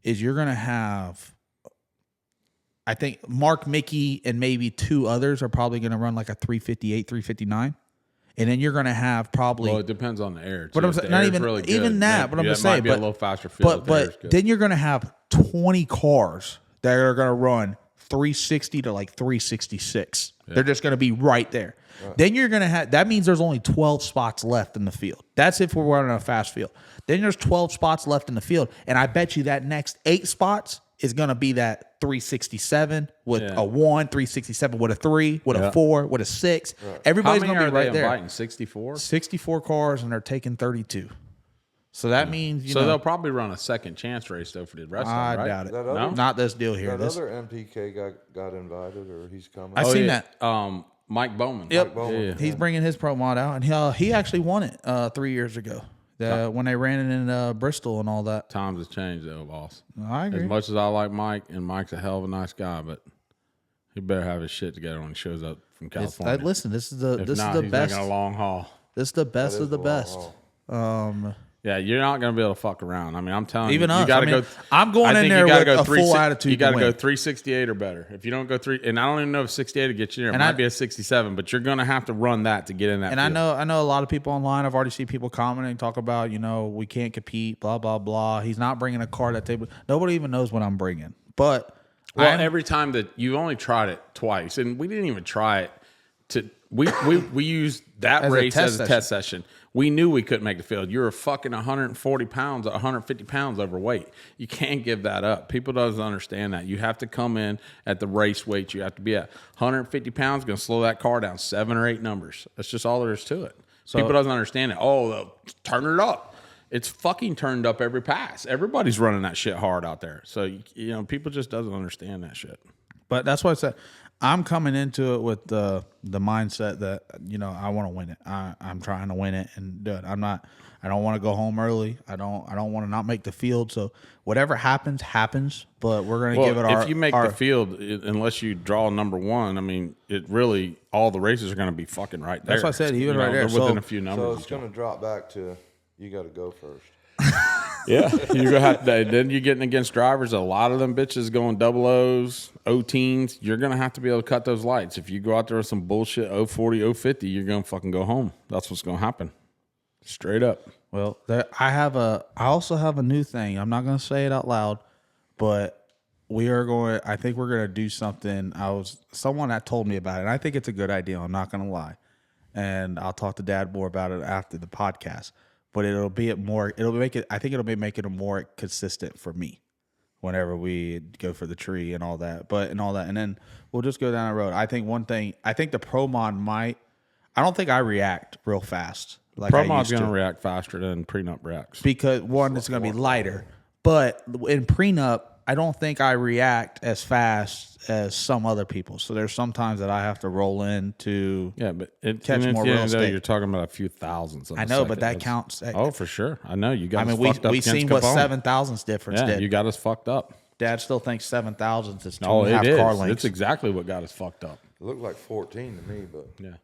you're gonna have. I think Mark, Mickey, and maybe two others are probably going to run like a 358, 359. And then you're going to have probably. Well, it depends on the air. Too. But I'm If the saying, not air's even really good, even that. But I'm just saying, it might be a little faster field. But then you're going to have 20 cars that are going to run 360 to like 366. Yeah. They're just going to be right there. Right. Then you're going to have. That means there's only 12 spots left in the field. That's if we're running a fast field. Then there's 12 spots left in the field, and I bet you that next 8 spots is going to be that 367 with a 1, 367 with a 3, with a 4, with a 6. Right. Everybody's going to be right there. Inviting 64? 64 cars, and they're taking 32. So that means so they'll probably run a second chance race though for the rest of them, right? I doubt it. No? Not this deal here. That other MPK got invited, or he's coming. I've seen that. Mike Bowman. Yep. Mike Bowman. Yeah. He's bringing his pro mod out, and he actually won it 3 years ago. When they ran it in Bristol and all that. Times have changed though, boss. I agree. As much as I like Mike, and Mike's a hell of a nice guy, but he better have his shit together when he shows up from California. Listen, this is the If this not, is the he's best. making a long haul. This is the best of the best. Yeah, you're not going to be able to fuck around. I mean, I'm telling Even you, us. you got to go. I'm going in there with a full attitude. You got to to go win. 368 or better. If you don't go and I don't even know if 68 will get you there. It And might be a 67, but you're going to have to run that to get in that. And field. I know a lot of people online. I've already seen people commenting, talk about we can't compete, blah blah blah. He's not bringing a car that table. Nobody even knows what I'm bringing. But every time that you've only tried it twice, and we didn't even try it. We used that race as a test session. We knew we couldn't make the field. You're fucking 140 pounds, 150 pounds overweight. You can't give that up. People doesn't understand that. You have to come in at the race weight. You have to be at 150 pounds. Going to slow that car down 7 or 8 numbers. That's just all there is to it. So, people doesn't understand it. Oh, they'll turn it up. It's fucking turned up every pass. Everybody's running that shit hard out there. So people just doesn't understand that shit. But that's why I said I'm coming into it with the mindset that I want to win it. I'm trying to win it and do it. I don't want to go home early. I don't want to not make the field. So whatever happens. But we're going to give it our. If you make the field, unless you draw number 1, I mean, it really all the races are going to be fucking right there. That's what I said. Even right there, they're within a few numbers. So it's going to drop back to you got to go first. Yeah, you're gonna have to, then you're getting against drivers. A lot of them bitches going 00s, 0-teens. You're gonna have to be able to cut those lights. If you go out there with some bullshit 040, 050, you're gonna fucking go home. That's what's gonna happen. Straight up. Well, I also have a new thing. I'm not gonna say it out loud, but I think we're gonna do something. Someone that told me about it, and I think it's a good idea. I'm not gonna lie, and I'll talk to Dad more about it after the podcast. But I think it'll make it more consistent for me whenever we go for the tree and all that. And then we'll just go down the road. I think the Pro Mod I don't think I react real fast. Like Pro Mod's going to react faster than prenup reacts. Because one, it's going to be lighter. But in prenup, I don't think I react as fast as some other people. So there's sometimes that I have to roll in to catch more real estate. You're talking about a few thousands. I know, but that counts. Oh, for sure. I know. You got us we fucked up. We seen what 7,000's difference did. You got us fucked up. Dad still thinks 7,000 is 2.5 car lengths. It's exactly what got us fucked up. It looked like 14 to me, but yeah.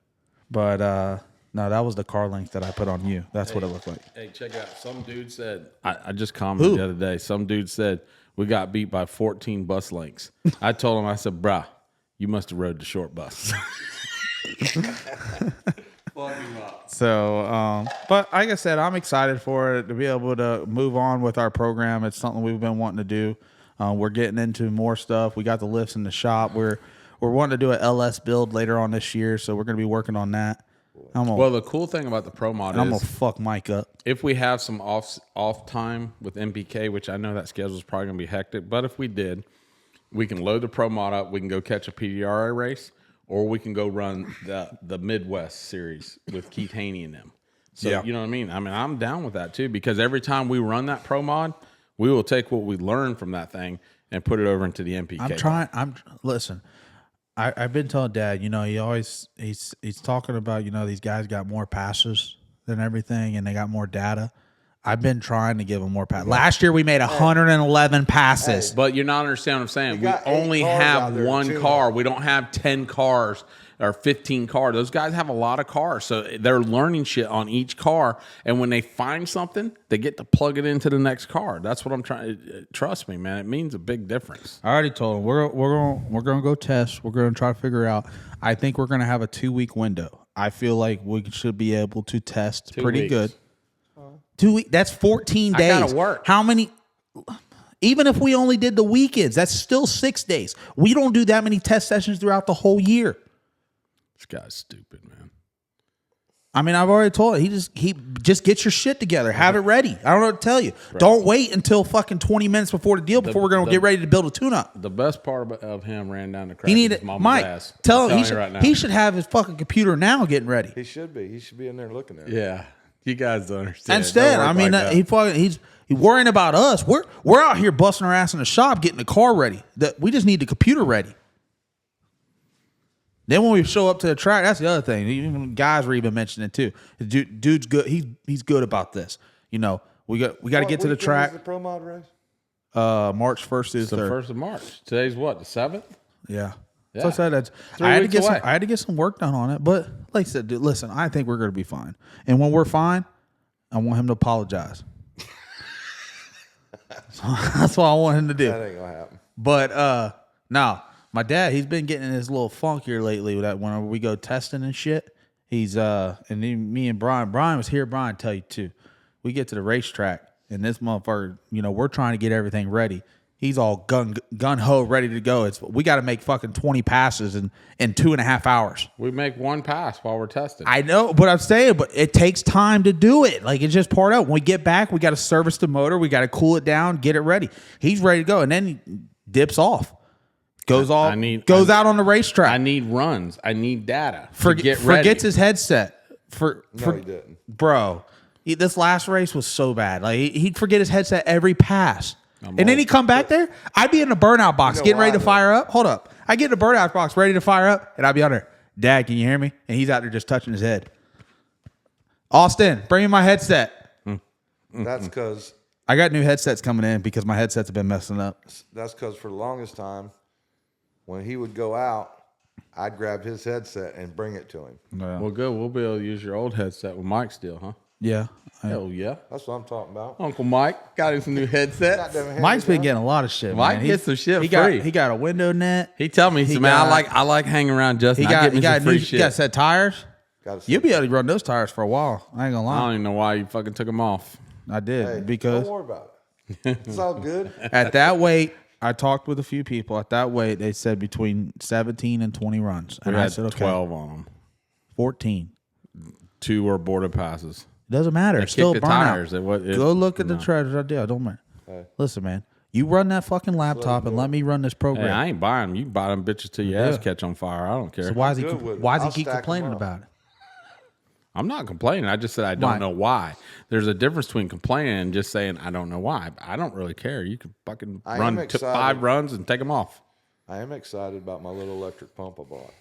But no, that was the car length that I put on you. That's what it looked like. Hey, check it out. Some dude said, I just commented the other day. Some dude said, we got beat by 14 bus lengths. I told him, I said, bruh, you must have rode the short bus. So, but like I said, I'm excited for it to be able to move on with our program. It's something we've been wanting to do. We're getting into more stuff. We got the lifts in the shop. We're wanting to do an LS build later on this year, so we're going to be working on that. Well, the cool thing about the Pro Mod is I'm going to fuck Mike up. If we have some off time with MPK, which I know that schedule is probably going to be hectic, but if we did, we can load the Pro Mod up. We can go catch a PDRA race, or we can go run the Midwest series with Keith Haney and them. So, you know what I mean? I'm down with that too, because every time we run that Pro Mod, we will take what we learn from that thing and put it over into the MPK. Listen. I've been telling Dad, he's talking about, these guys got more passes than everything, and they got more data. I've been trying to give them more passes. Last year we made 111 passes. But you're not understanding what I'm saying. We got 8 only cars out have there one tuning. car. We don't have 10 cars or 15 cars. Those guys have a lot of cars. So they're learning shit on each car. And when they find something, they get to plug it into the next car. That's what I'm trying. Trust me, man. It means a big difference. I already told him we're going to go test. We're going to try to figure out. I think we're going to have a 2-week window. I feel like we should be able to test 2 pretty weeks. good. 2 weeks. That's 14 days. I gotta work. How many? Even if we only did the weekends, that's still 6 days. We don't do that many test sessions throughout the whole year. This guy's stupid, man. I mean, I've already told him. He just get your shit together. Have it ready. I don't know what to tell you. Bro. Don't wait until fucking 20 minutes before the deal before we're going to get ready to build a tune-up. The best part of him ran down the crack. He needed Mike. Ass. Tell him He should have his fucking computer now getting ready. He should be. He should be in there looking at it. Yeah, you guys don't understand. Instead, I mean, he's worrying about us. We're out here busting our ass in the shop getting the car ready. We just need the computer ready. Then when we show up to the track, that's the other thing. Even guys were even mentioning it too. Dude's good. He's good about this. We got to get to the track. Is the Pro Mod race? March 1st is the 3rd. 1st of March. Today's what, the 7th? Yeah. Yeah. So I said I had to get some work done on it. But like I said, dude, listen, I think we're going to be fine. And when we're fine, I want him to apologize. So that's what I want him to do. That ain't gonna happen. But now my dad, he's been getting in his little funk here lately. That whenever we go testing and shit, he's and then me and Brian was here. Brian tell you too. We get to the racetrack and this motherfucker, we're trying to get everything ready. He's all gun ho ready to go. We got to make fucking 20 passes in 2.5 hours. We make one pass while we're testing. I know, but I'm saying, but it takes time to do it. Like it's just part of it. When we get back, we got to service the motor. We got to cool it down, get it ready. He's ready to go, and then he dips off, goes out on the racetrack. I need runs. I need data. Forgets his headset. No, he didn't, bro. This last race was so bad. Like he'd forget his headset every pass. And then he come back there. I'd be in the burnout box getting ready to fire up. Hold up. I get in the burnout box ready to fire up, and I'd be under. Dad, can you hear me? And he's out there just touching his head. Austin, bring me my headset. That's because I got new headsets coming in because my headsets have been messing up. That's because for the longest time, when he would go out, I'd grab his headset and bring it to him. Yeah. Well, good. We'll be able to use your old headset with Mike still, huh? Yeah. Hell yeah. That's what I'm talking about. Uncle Mike got him some new headsets. Mike's been getting a lot of shit. Mike man. gets some shit he free. He got a window net. He tell me, man, I like hanging around Justin. He got some free new, shit. He got set tires. You'll be able to run those tires for a while. I ain't gonna lie. I don't even know why you fucking took them off. I did Hey, because don't worry about it. It's all good. at that weight, I talked with a few people. At that weight, they said between 17 and 20 runs. And We I had said, okay, 12 on them. 14. 2 were boarded passes. Doesn't matter. It's still the burnout. tires. Go look at the treasures I did. Don't matter. Hey. Listen, man. You run that fucking laptop and let me run this program. Hey, I ain't buying them. You can buy them bitches till your ass catch on fire. I don't care. So why does I'll he keep stack 'em complaining up. about it? I'm not complaining. I just said I don't Why? know why. There's a difference between complaining and just saying I don't know why. I don't really care. You can fucking I am run excited. 5 runs and take them off. I am excited about my little electric pump I bought.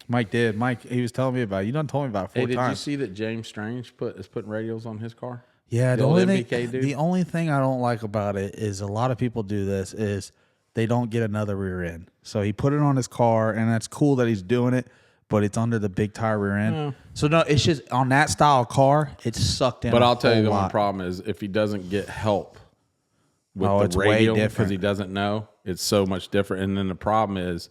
Mike did. Mike, he was telling me about it. You done told me about it 4 Hey, did times. you see that James Strange is putting radios on his car? Yeah, The old MBK dude? the only thing I don't like about it is a lot of people do this is they don't get another rear end. So he put it on his car, and that's cool that he's doing it, but it's under the big tire rear end. So no, it's just on that style car, it's sucked in. But a I'll tell you whole the one lot. problem is if he doesn't get help with It's the way radio different. because he doesn't know, it's so much different. And then the problem is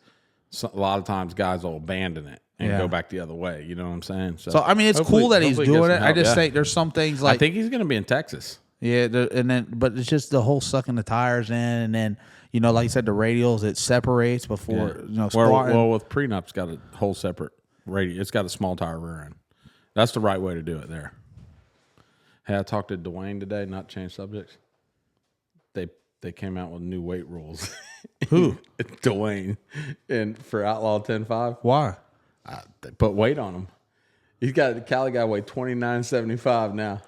a lot of times guys will abandon it and Yeah. go back the other way. You know what I'm saying? So I mean, it's hopefully- cool that he's hopefully he doing gets it. some I help, just yeah. think there's some things like I think he's going to be in Texas. yeah, but it's just the whole sucking the tires in, and then like you said, the radials it separates before squatting. Well, with Prenup's got a whole separate radio. It's got a small tire rear end. That's the right way to do it there. Hey, I talked to Dwayne today, not change subjects. They came out with new weight rules. Who? Dwayne. And for Outlaw 10.5, Why? they put weight on him. He's got the Cali guy weigh 29.75 now.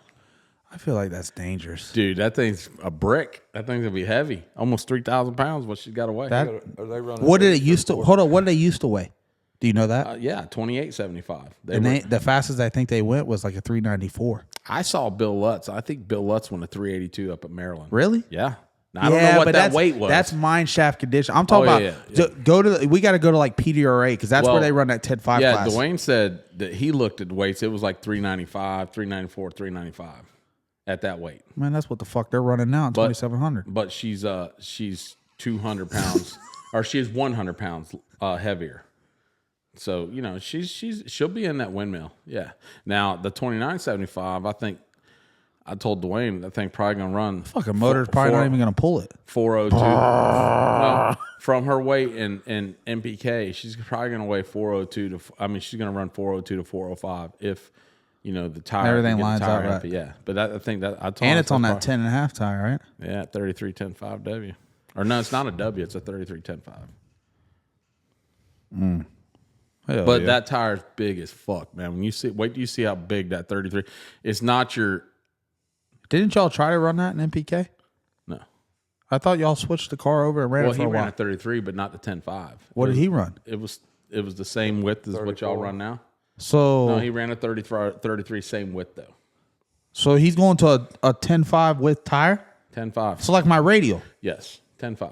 I feel like that's dangerous. Dude, that thing's a brick. That thing's gonna be heavy. Almost 3,000 pounds. What she's got away. That, Are they running? what did it used to? Hold on. What did they used to weigh? Do you know that? Yeah, 28.75. And the fastest I think they went was like a 394. I saw Bill Lutz. I think Bill Lutz won a 382 up at Maryland. Really? Yeah. Now, I don't know what that weight was. That's mine shaft condition. I'm talking about go to. We got to go to like PDRA because that's where they run that 10.5 class. Yeah, Dwayne said that he looked at weights. It was like 395, 394, 395 at that weight. Man, that's what the fuck they're running now. 2,700. But she's 200 pounds, or she is 100 pounds heavier. So she'll be in that windmill. Yeah. Now the 29.75, I think. I told Dwayne that thing probably gonna run. Fucking motor's probably not even gonna pull it. 402. No, from her weight in MPK, she's probably gonna weigh 402 to. I mean, she's gonna run 402 to 405 if the tire everything lines out right. Yeah, but I think that I told. And it's on that 10.5 tire, right? Yeah, 33.105W. Or no, it's not a W. It's a 33.105. But that tire's big as fuck, man. When you see, wait till you see how big that 33. It's not your. Didn't y'all try to run that in MPK? No. I thought y'all switched the car over and ran it for a while. He ran a 33, but not the 10.5. What did he run? It was the same width as 34. What y'all run now. So no, he ran a 33, same width though. So he's going to a 10.5 width tire. 10.5. So like my radial. Yes, 10.5.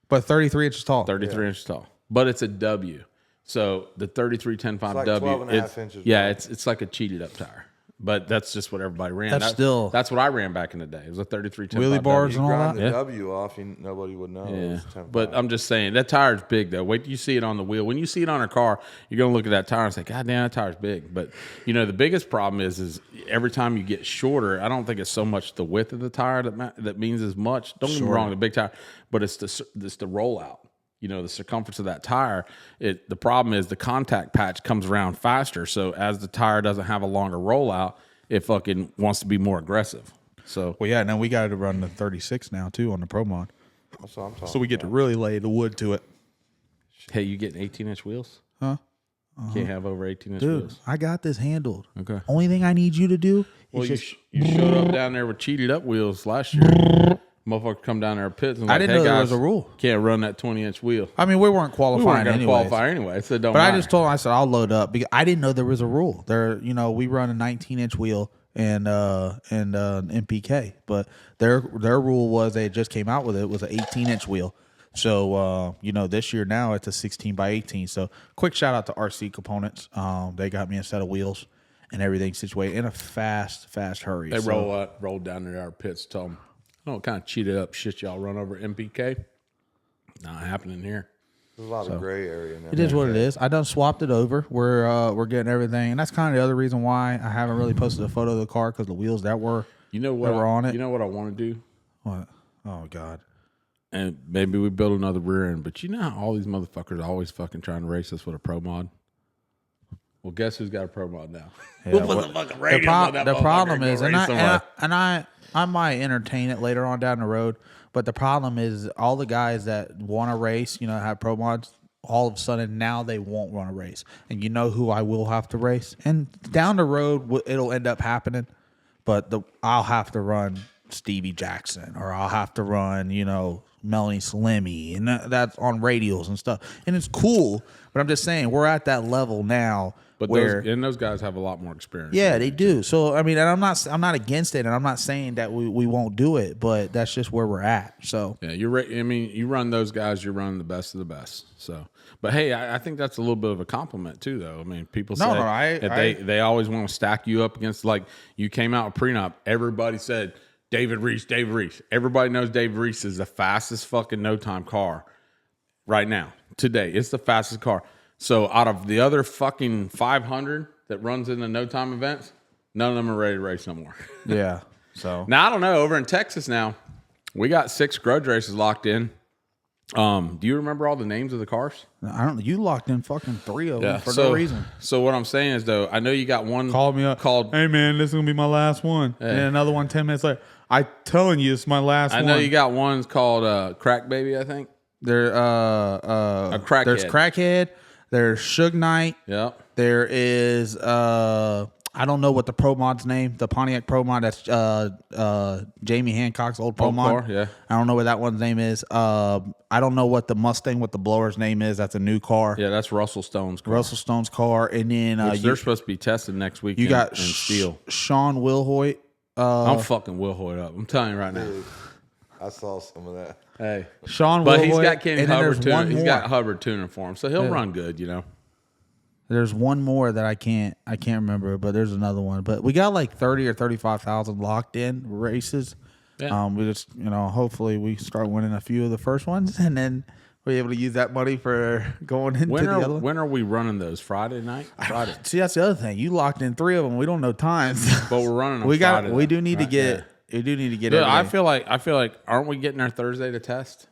But 33 inches tall. 33 inches tall. But it's a W. So the 33 10.5 like W. 12 and a half inches. Yeah, it's like a cheated up tire. But that's just what everybody ran. That's what I ran back in the day. It was a 33 10.5 wheelie bars W. and all that. The W off, nobody would know. Yeah. But I'm just saying that tire's big though. Wait till you see it on the wheel. When you see it on a car, you're gonna look at that tire and say, "God damn, that tire's big." But the biggest problem is every time you get shorter. I don't think it's so much the width of the tire that means as much. Don't get me wrong, the big tire, but it's the rollout. The circumference of that tire. The problem is the contact patch comes around faster. So as the tire doesn't have a longer rollout, it fucking wants to be more aggressive. So now we got to run the 36 now too on the Pro Mod. That's what I'm talking So we get to really lay the wood to it. Hey, you getting 18-inch wheels? Huh? Can't have over 18-inch Dude, wheels. I got this handled. Okay. Only thing I need you to do Well, is you showed up down there with cheated up wheels last year. Motherfucker come down there pits and like, I didn't hey know there guys, was a rule. Can't run that 20-inch wheel. I mean, we weren't qualifying We weren't going to anyways. qualify anyway, so it don't But matter. I just told him, I said, I'll load up because I didn't know there was a rule. We run a 19-inch wheel and MPK, but their rule was they just came out with it was an 18-inch wheel. So this year now it's a 16 by 18. So quick shout out to RC Components. They got me a set of wheels and everything situated in a fast hurry. They rolled down to our pits, told them, I don't know what kind of cheated up shit y'all run over MPK. Not happening here. There's a lot of gray area in there. It is what it is. I done swapped it over. We're getting everything, and that's kind of the other reason why I haven't really posted a photo of the car because the wheels that were on it. You know what I want to do? What? Oh God. And maybe we build another rear end, but you know how all these motherfuckers are always fucking trying to race us with a Pro Mod? Well, guess who's got a Pro Mod now? Yeah, Who put the fucking radio on that the motherfucker problem and is, go and race somebody? I might entertain it later on down the road, but the problem is all the guys that want to race, have Pro Mods, all of a sudden now they won't run a race. And you know who I will have to race? And down the road, it'll end up happening, but I'll have to run Stevie Jackson, or I'll have to run, Melanie Slimmy, and that's on radials and stuff. And it's cool, but I'm just saying we're at that level now. But those guys have a lot more experience. Yeah, they do. So I mean, and I'm not against it, and I'm not saying that we won't do it, but that's just where we're at. So yeah, you're right. I mean, you run those guys, you're running the best of the best. So, but hey, I think that's a little bit of a compliment too, though. I mean, people say they always want to stack you up against, like, you came out with prenup. Everybody said David Reese. Everybody knows David Reese is the fastest fucking no time car right now today. It's the fastest car. So out of the other fucking 500 that runs in the no time events, none of them are ready to race no more. yeah. So now I don't know. Over in Texas now, we got 6 grudge races locked in. Do you remember all the names of the cars? I don't. You locked in fucking 3 of them for no reason. So what I'm saying is, though, I know you got one called me up. Hey man, this is gonna be my last one, and another one 10 minutes later. I telling you, it's my last one. I know you got one called Crack Baby. I think there. A Crackhead. There's Crackhead. There's Suge Knight. Yep. There is I don't know what the Pro Mod's name, the Pontiac Pro Mod. That's Jamie Hancock's old Pro Mod. Car, yeah. I don't know what that one's name is. I don't know what the Mustang with the blower's name is. That's a new car. Yeah, that's Russell Stone's car. Russell Stone's car, and then They're supposed to be tested next week. you got in Steel. Sean Wilhoit. I'm fucking Will Hoyt up. I'm telling you right now. Dude, I saw some of that. Hey, Sean but Wilhoit, he's got Kenny and then Hubbard there's tuning. one He's more. got Hubbard tuning for him, so he'll run good. There's one more that I can't remember, but there's another one. But we got like 30 or 35,000 locked in races. Yeah. We just hopefully we start winning a few of the first ones, and then we're able to use that money for going into the other one. When are we running those? Friday night? Friday. See, that's the other thing. You locked in 3 of them. We don't know times. But we're running them we Friday. We do need to get. Yeah. We do need to get. Dude, I everything. feel like aren't we getting there Thursday to test?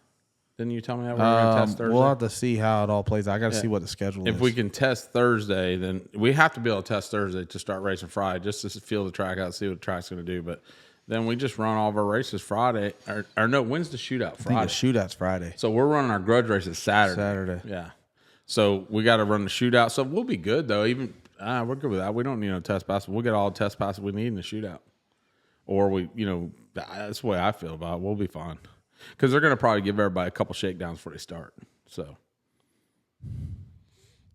Didn't you tell me that we were going to test Thursday? We'll have to see how it all plays out. I got to see what the schedule is. If we can test Thursday, then we have to be able to test Thursday to start racing Friday, just to feel the track out, see what the track's going to do. But then we just run all of our races Friday. Or no, when's the shootout? I think Friday. the shootout's Friday. So we're running our grudge races Saturday. Yeah. So we got to run the shootout. So we'll be good, though. Even we're good with that. We don't need no test passes. We'll get all the test passes we need in the shootout. Or that's the way I feel about it. We'll be fine. Because they're going to probably give everybody a couple shakedowns before they start. So,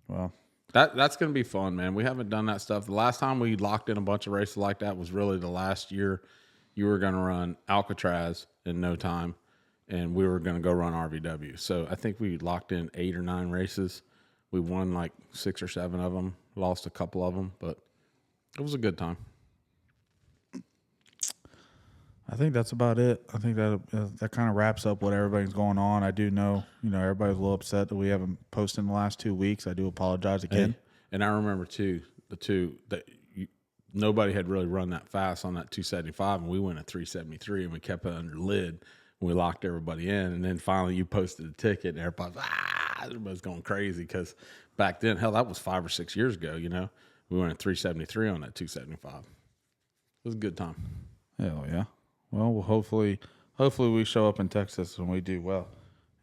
well, that's going to be fun, man. We haven't done that stuff. The last time we locked in a bunch of races like that was really the last year you were going to run Alcatraz in no time, and we were going to go run RVW. So I think we locked in 8 or 9 races. We won like 6 or 7 of them, lost a couple of them, but it was a good time. I think that's about it. I think that kind of wraps up what everybody's going on. I do know, everybody's a little upset that we haven't posted in the last 2 weeks. I do apologize again. Hey, and I remember too, nobody had really run that fast on that 275, and we went at 373, and we kept it under lid. And we locked everybody in, and then finally you posted a ticket, and everybody's going crazy because back then, hell, that was 5 or 6 years ago. We went at 373 on that 275. It was a good time. Hell yeah. Well, hopefully we show up in Texas and we do well,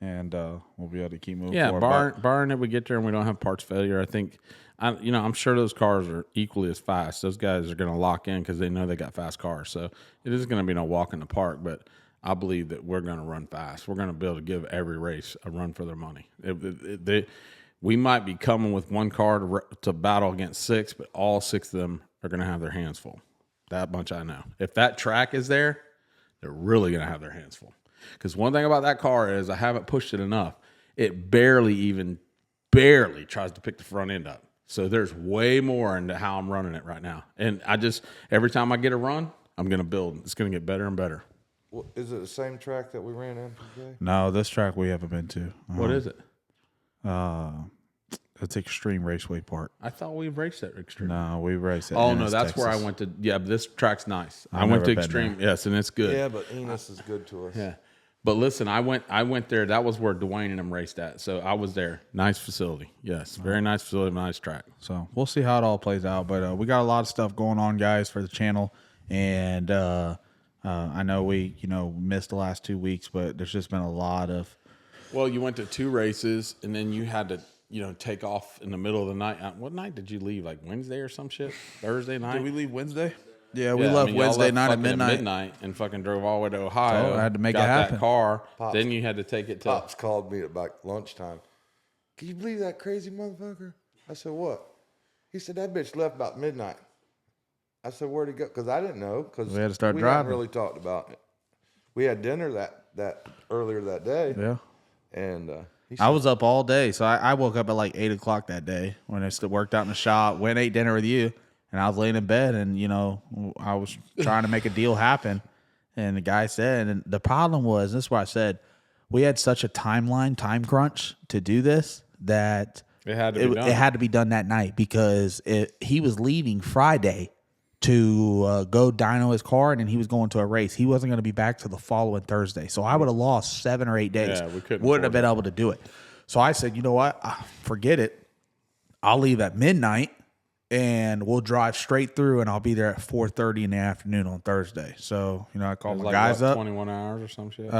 and we'll be able to keep moving forward. Yeah, barring that we get there and we don't have parts failure, I think, I'm sure those cars are equally as fast. Those guys are going to lock in because they know they got fast cars. So it is going to be no walk in the park, but I believe that we're going to run fast. We're going to be able to give every race a run for their money. We might be coming with one car to battle against 6, but all 6 of them are going to have their hands full. That much I know. If that track is there, they're really going to have their hands full. Because one thing about that car is I haven't pushed it enough. It barely tries to pick the front end up. So there's way more into how I'm running it right now. And every time I get a run, I'm going to build. It's going to get better and better. Well, is it the same track that we ran in today? No, this track we haven't been to. What is it? It's Extreme Raceway Park. I thought we raced at Extreme. No, we raced at Oh, Ennis, no, that's Texas. where I went to. Yeah, but this track's nice. I I've went to never been Extreme. there. Yes, and it's good. Yeah, but Enos is good to us. Yeah. But listen, I went there. That was where Dwayne and them raced at. So I was there. Nice facility. Yes, very nice facility, nice track. So we'll see how it all plays out. But we got a lot of stuff going on, guys, for the channel. And I know we, missed the last 2 weeks, but there's just been a lot of. Well, you went to 2 races, and then you had to, take off in the middle of the night. What night did you leave? Like Wednesday or some shit? Thursday night? Did we leave Wednesday? Yeah, we Yeah, left y'all Wednesday left night at fucking midnight. and fucking drove all the way to Ohio. So I had to make got it happen. that car. Pops. Then you had to take it to. Pops called me at about lunchtime. Can you believe that crazy motherfucker? I said, what? He said, that bitch left about midnight. I said, where'd he go? Because I didn't know. Because We had to start we driving. hadn't really talked about it. We had dinner that earlier that day. Yeah. And he I was up all day. So I woke up at like 8 o'clock that day when I still worked out in the shop, went ate dinner with you, and I was laying in bed and, I was trying to make a deal happen. And the guy said, and the problem was, this is what I said, we had such a time crunch to do this that It had to be done. It had to be done that night because he was leaving Friday to go dyno his car, and then he was going to a race. He wasn't going to be back till the following Thursday. So I would have lost 7 or 8 days. Yeah, we couldn't Wouldn't have afford been able to do it. So I said, you know what? Forget it. I'll leave at midnight, and we'll drive straight through, and I'll be there at 4:30 in the afternoon on Thursday. So, I called my guys up. 21 hours or some shit.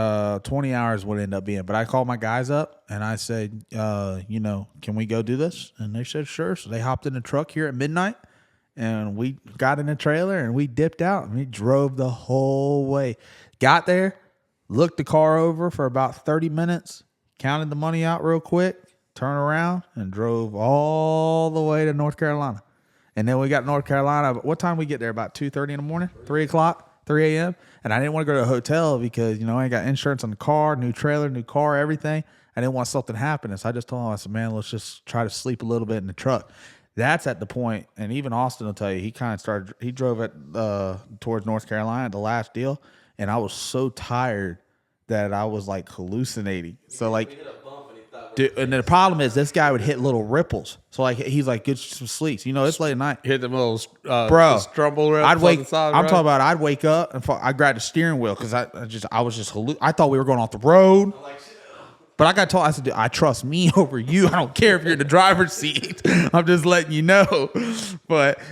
20 hours would end up being. But I called my guys up, and I said, can we go do this? And they said, sure. So they hopped in the truck here at midnight, and we got in the trailer and we dipped out and we drove the whole way. Got there, looked the car over for about 30 minutes, counted the money out real quick, turned around and drove all the way to North Carolina. And then we got North Carolina. What time we get there? About 2:30 in the morning, 3 o'clock, 3 a.m. And I didn't want to go to a hotel because, I ain't got insurance on the car, new trailer, new car, everything. I didn't want something to happen. So I just told him, I said, man, let's just try to sleep a little bit in the truck. That's at the point, and even Austin will tell you, he drove it towards North Carolina at the last deal, and I was so tired that I was like hallucinating. So like, dude, and the problem is this guy would hit little ripples. So like he's like, get some sleep. It's late at night. Hit them little Bro, strumble rips. I'd wake. Side, I'm right? talking about. I'd wake up and I grabbed the steering wheel because I thought we were going off the road. But I got told, I said, dude, I trust me over you. I don't care if you're in the driver's seat. I'm just letting you know.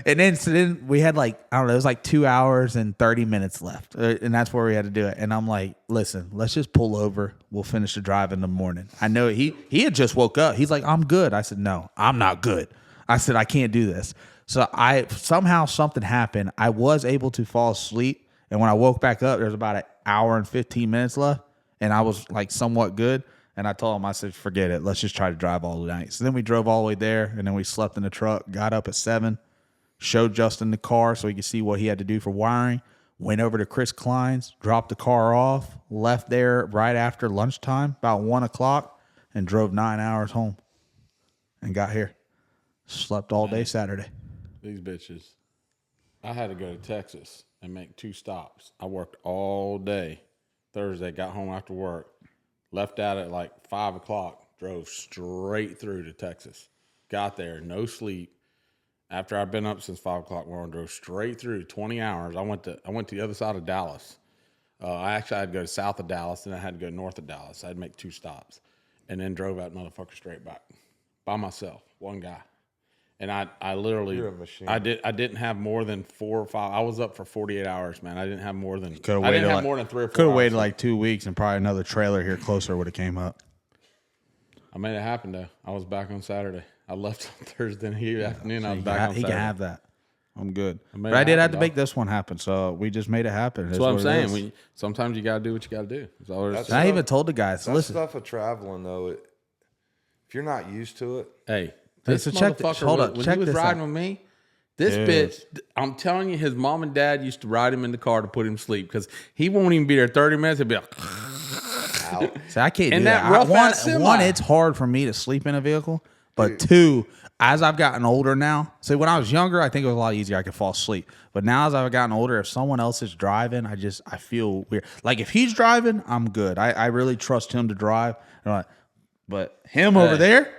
And then we had like, I don't know, it was like 2 hours and 30 minutes left. And that's where we had to do it. And I'm like, listen, let's just pull over. We'll finish the drive in the morning. I know he had just woke up. He's like, I'm good. I said, no, I'm not good. I said, I can't do this. So somehow something happened. I was able to fall asleep. And when I woke back up, there was about an hour and 15 minutes left. And I was like somewhat good. And I told him, I said, forget it. Let's just try to drive all the night. So then we drove all the way there, and then we slept in the truck, got up at 7, showed Justin the car so he could see what he had to do for wiring, went over to Chris Klein's, dropped the car off, left there right after lunchtime, about 1 o'clock, and drove 9 hours home and got here. Slept all day Saturday. These bitches. I had to go to Texas and make 2 stops. I worked all day Thursday, got home after work. Left out at like 5 o'clock, drove straight through to Texas. Got there, no sleep. After I'd been up since 5 o'clock morning, drove straight through 20 hours. I went to the other side of Dallas. I had to go to south of Dallas, and I had to go north of Dallas. I'd make 2 stops, and then drove that motherfucker straight back by myself, one guy. And I literally, You're a machine. I didn't have more than 4 or 5. I was up for 48 hours, man. I didn't have more than. Could have I waited didn't have like, more than 3 or 4. Could have hours. waited like 2 weeks, and probably another trailer here closer would have came up. I made it happen though. I was back on Saturday. I left on Thursday afternoon. I was back on He Saturday. can have that. I'm good. made But I it did have happen, to dog. make this one happen, so we just made it happen. That's what I'm saying. Sometimes you got to do what you got to do. That's all there is That's to I it. even told the guys, That listen, stuff of traveling, though, if you're not used to it, Hey, this so check motherfucker, hold up, when check he was this riding out. with me, this Dude. bitch, I'm telling you, his mom and dad used to ride him in the car to put him to sleep because he won't even be there 30 minutes. He'll be like, out. see, I can't And do that that. rough-ass semi. One, it's hard for me to sleep in a vehicle, but 2, as I've gotten older now, see, when I was younger, I think it was a lot easier. I could fall asleep. But now as I've gotten older, if someone else is driving, I feel weird. Like if he's driving, I'm good. I really trust him to drive. But him over there,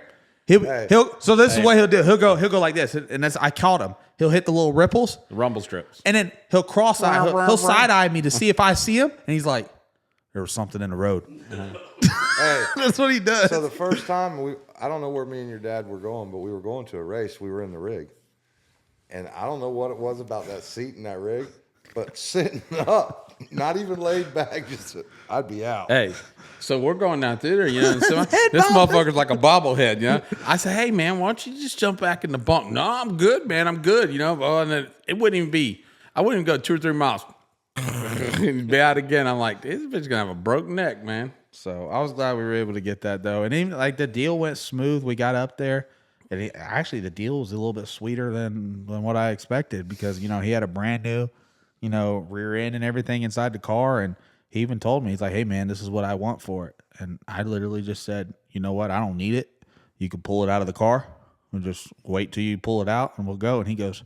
he'll. So this is what he'll do. He'll go like this, and that's I caught him. He'll hit the little ripples, the rumble strips. and then he'll cross eye. He'll side eye me to see if I see him, and he's like, "There was something in the road." Hey, That's what he does. so the first time I don't know where me and your dad were going, but we were going to a race. We were in the rig, and I don't know what it was about that seat in that rig, but sitting up, not even laid back, just I'd be out. Hey, so we're going down through there, and so this motherfucker's like a bobblehead, I say, hey, man, why don't you just jump back in the bunk? No, I'm good, man. I'm good, Oh, and then it wouldn't even be, I wouldn't even go 2 or 3 miles. Be out again. I'm like, this bitch gonna have a broken neck, man. So I was glad we were able to get that though, and even like the deal went smooth. We got up there, and actually the deal was a little bit sweeter than what I expected because he had a brand new, rear end and everything inside the car, and he even told me he's like, "Hey man, this is what I want for it," and I literally just said, "You know what? I don't need it. You can pull it out of the car. We'll just wait till you pull it out, and we'll go." And he goes,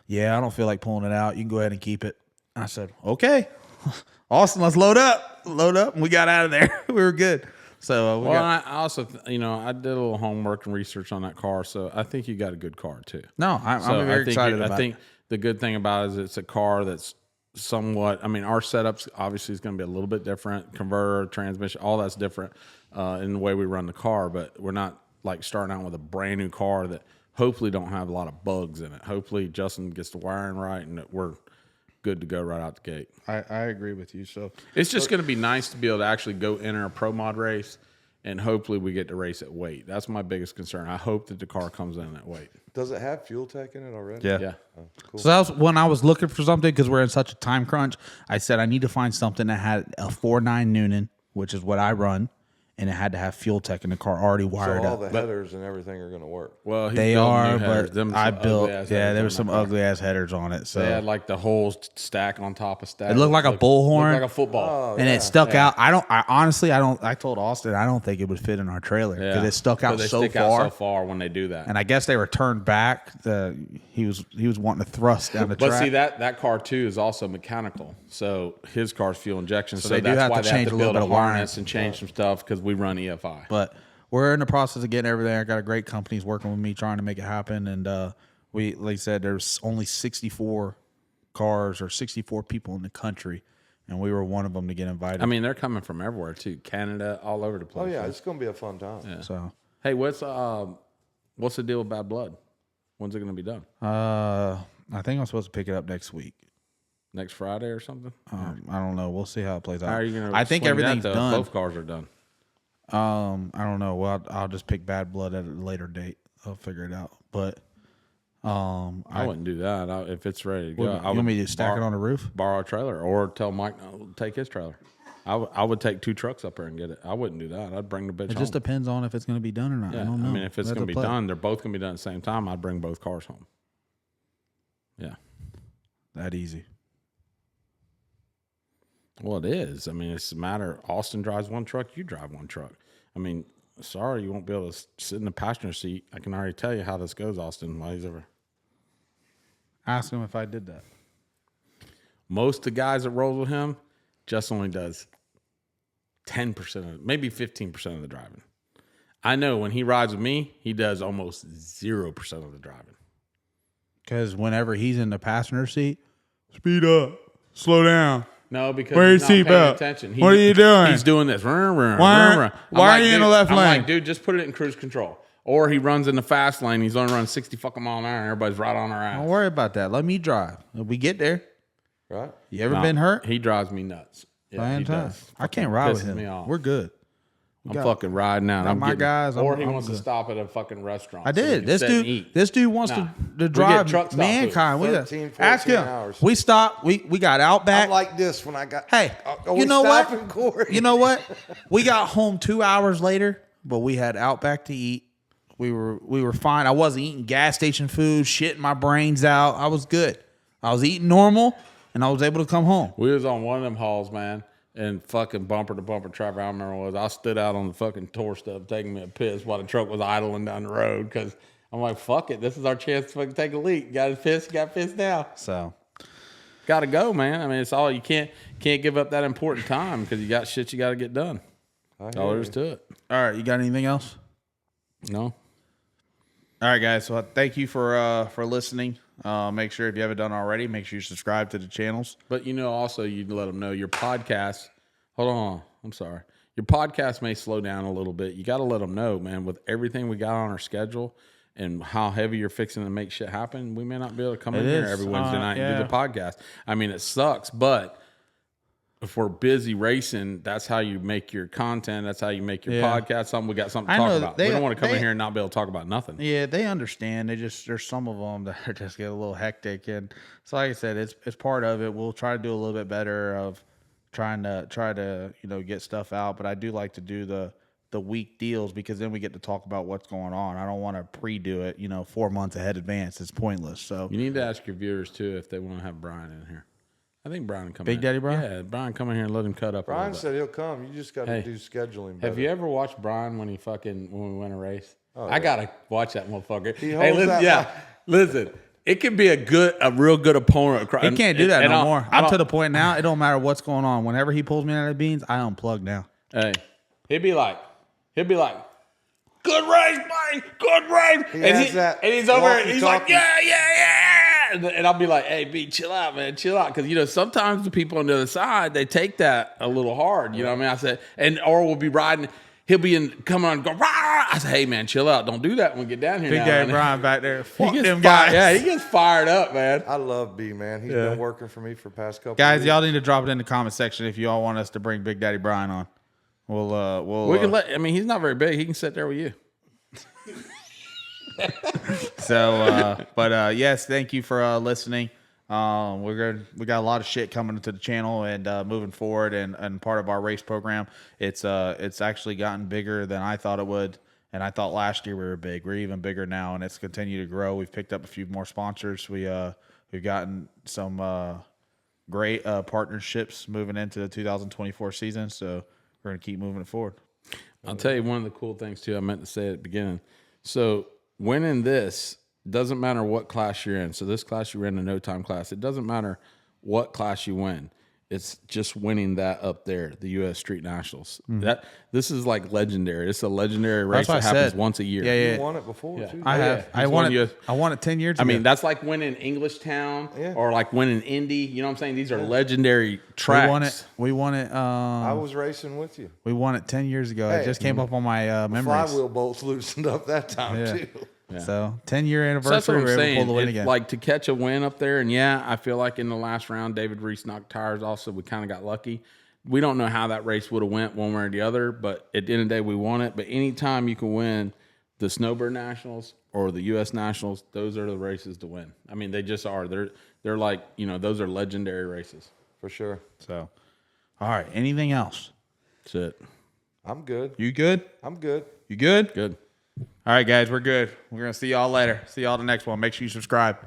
"Yeah, I don't feel like pulling it out. You can go ahead and keep it." I said, "Okay." Austin, let's load up, and we got out of there. We were good. So I also, I did a little homework and research on that car, so I think you got a good car too. no, I'm very excited about I think it. the good thing about it is it's a car that's somewhat. I mean, our setups obviously is going to be a little bit different. Converter, transmission, all that's different in the way we run the car, but we're not like starting out with a brand new car that hopefully don't have a lot of bugs in it. Hopefully, Justin gets the wiring right, and that we're good to go right out the gate. I agree with you. So It's just going to be nice to be able to actually go enter a pro mod race and hopefully we get to race at weight. That's my biggest concern. I hope that the car comes in at weight. Does it have fuel tech in it already? Yeah. Yeah. Oh, cool. So that was when I was looking for something because we're in such a time crunch. I said I need to find something that had a 4.9 Noonan, which is what I run, and it had to have fuel tech in the car already wired So all up. the headers and everything are going to work. Well, he They built are, new headers. but Them I some built. ugly-ass Yeah, headers there on was some that car. ugly ass headers on it. So They had like the whole stack on top of stack. It looked like a bullhorn. Looked like a football. and it stuck out. I told Austin I don't think it would fit in our trailer because it stuck out they so stick far. out so far when they do that. And I guess they were turned back. He was wanting to thrust down the track. But see that car too is also mechanical. So his car's fuel injection. So they do that's have why to they change have a to little build bit a of wiring. harness and change some stuff because we run EFI. But we're in the process of getting everything. I got a great companies working with me trying to make it happen. And like I said, there's only 64 cars or 64 people in the country, and we were one of them to get invited. I mean, they're coming from everywhere too. Canada, all over the place. Oh, yeah. It's going to be a fun time. Yeah. so Hey, what's the deal with Bad Blood? When's it going to be done? I think I'm supposed to pick it up next week. Next Friday or something? I don't know. We'll see how it plays out. How are you going to? I think everything's done. Both cars are done. I don't know. Well, I'll just pick Bad Blood at a later date. I'll figure it out. But I wouldn't do that. If it's ready to go, you want me to stack it on the roof? Borrow a trailer, or tell Mike no, take his trailer. I would take 2 trucks up there and get it. I wouldn't do that. I'd bring the bitch. It just depends on if it's going to be done or not. Yeah, I don't know. I mean, if it's We'll going to have be play. done, they're both going to be done at the same time. I'd bring both cars home. Yeah. That easy. Well, it is. I mean, it's a matter. Austin drives one truck. You drive one truck. I mean, sorry, you won't be able to sit in the passenger seat. I can already tell you how this goes, Austin, while he's over. Ask him if I did that. Most of the guys that roll with him just only does 10% of, maybe 15% of the driving. I know when he rides with me, he does almost 0% of the driving. Because whenever he's in the passenger seat, speed up, slow down. No, because Wear he's your not paying seatbelt. attention. What are you doing? He's doing this. Why are you in the left I'm lane? like, dude, just put it in cruise control. Or he runs in the fast lane. He's only running 60 fucking mile an hour, and everybody's right on our ass. Don't worry about that. Let me drive. If we get there, Right? you ever No, been hurt? He drives me nuts. Yeah, he does. I can't ride with Pisses him. me off. We're good. I'm fucking riding out. got I'm my getting, guys, Or I'm- he I'm wants to good. stop at a fucking restaurant. I so we did. can This sit and dude, eat. this dude wants Nah. to drive truck stop mankind. food. We 13, ask 14 him. hours. We stopped. We got Outback. I'm like this when I got. Hey, Are you we know what? stopping, Corey? You know what? We got home 2 hours later, but we had Outback to eat. We were fine. I wasn't eating gas station food, shitting my brains out. I was good. I was eating normal, and I was able to come home. We was on one of them hauls, man, and fucking bumper to bumper traffic. I remember what it was. I stood out on the fucking tour stub taking me a piss while the truck was idling down the road because I'm like, fuck it. This is our chance to fucking take a leak. Got to piss. Got pissed now. So Got to go, man. I mean, it's all you can't give up that important time because you got shit you got to get done. That's all there is to it. all right, you got anything else? No. All right, guys. So thank you for listening. Make sure if you haven't done already, make sure you subscribe to the channels. But, also, you let them know your podcast. Hold on. I'm sorry. Your podcast may slow down a little bit. You got to let them know, man, with everything we got on our schedule and how heavy you're fixing to make shit happen, we may not be able to come in here every Wednesday night and do the podcast. I mean, it sucks, but if we're busy racing, that's how you make your content. That's how you make your podcast. We got something to talk about. We don't want to come in here and not be able to talk about nothing. Yeah, they understand. There's some of them that are just get a little hectic, and so like I said, it's part of it. We'll try to do a little bit better of try to get stuff out. But I do like to do the week deals because then we get to talk about what's going on. I don't want to pre-do it 4 months ahead advance. It's pointless. So You need to ask your viewers too if they want to have Brian in here. I think Brian come in. Big Daddy Brian? Yeah, Brian come in here and let him cut up. a Brian little bit. said he'll come. You just got to Hey, do scheduling. Have better. you ever watched Brian when we win a race? Oh, I gotta watch that motherfucker. He Hey, holds listen, that listen. It can be a real good opponent. he can't do that And no I'll- more. I'm to the point now. It don't matter what's going on. Whenever he pulls me out of the beans, I unplug now. Hey, he'd be like, good race, buddy, good race. has And he's over there, he's like, walkie-talkie. yeah. And I'll be like, hey, B, chill out, man, chill out. Because, sometimes the people on the other side, they take that a little hard. You know what I mean? I said, or we'll be riding, he'll be coming on and go, rah! I said, hey, man, chill out. Don't do that when we get down here Big now. Daddy And Brian back there. he Fuck gets them fired. guys. Yeah, he gets fired up, man. I love B, man. He's been working for me for the past couple Guys, of y'all need to drop it in the comment section if you all want us to bring Big Daddy Brian on. We can let. I mean, he's not very big. He can sit there with you. So, yes, thank you for listening. We got a lot of shit coming to the channel and moving forward, and part of our race program. It's actually gotten bigger than I thought it would, and I thought last year we were big. We're even bigger now, and it's continued to grow. We've picked up a few more sponsors. We've gotten some great partnerships moving into the 2024 season. So we're gonna keep moving it forward. I'll tell you one of the cool things too. I meant to say at the beginning. So winning this doesn't matter what class you're in. So this class you're in, a no time class. It doesn't matter what class you win. It's just winning that up there, the U.S. Street Nationals. This is like legendary. It's a legendary race that happens once a year. Yeah. You won it before, too. I have. I won it 10 years ago. I mean, that's like winning Englishtown or like winning Indy. You know what I'm saying? These are legendary tracks. We won it. I was racing with you. We won it 10 years ago. It just came up on my memories. Flywheel bolts loosened up that time, too. Yeah. So 10-year So that's what anniversary, I'm we're able to saying. pull the win again. Like to catch a win up there, and I feel like in the last round, David Reese knocked tires off, so we kind of got lucky. We don't know how that race would have went one way or the other, but at the end of the day, we won it. But anytime you can win the Snowbird Nationals or the U.S. Nationals, those are the races to win. I mean, they just are. They're like, those are legendary races. For sure. So, all right. Anything else? That's it. I'm good. You good? I'm good. You good? Good. All right, guys, we're good. We're going to see y'all later. See y'all the next one. Make sure you subscribe.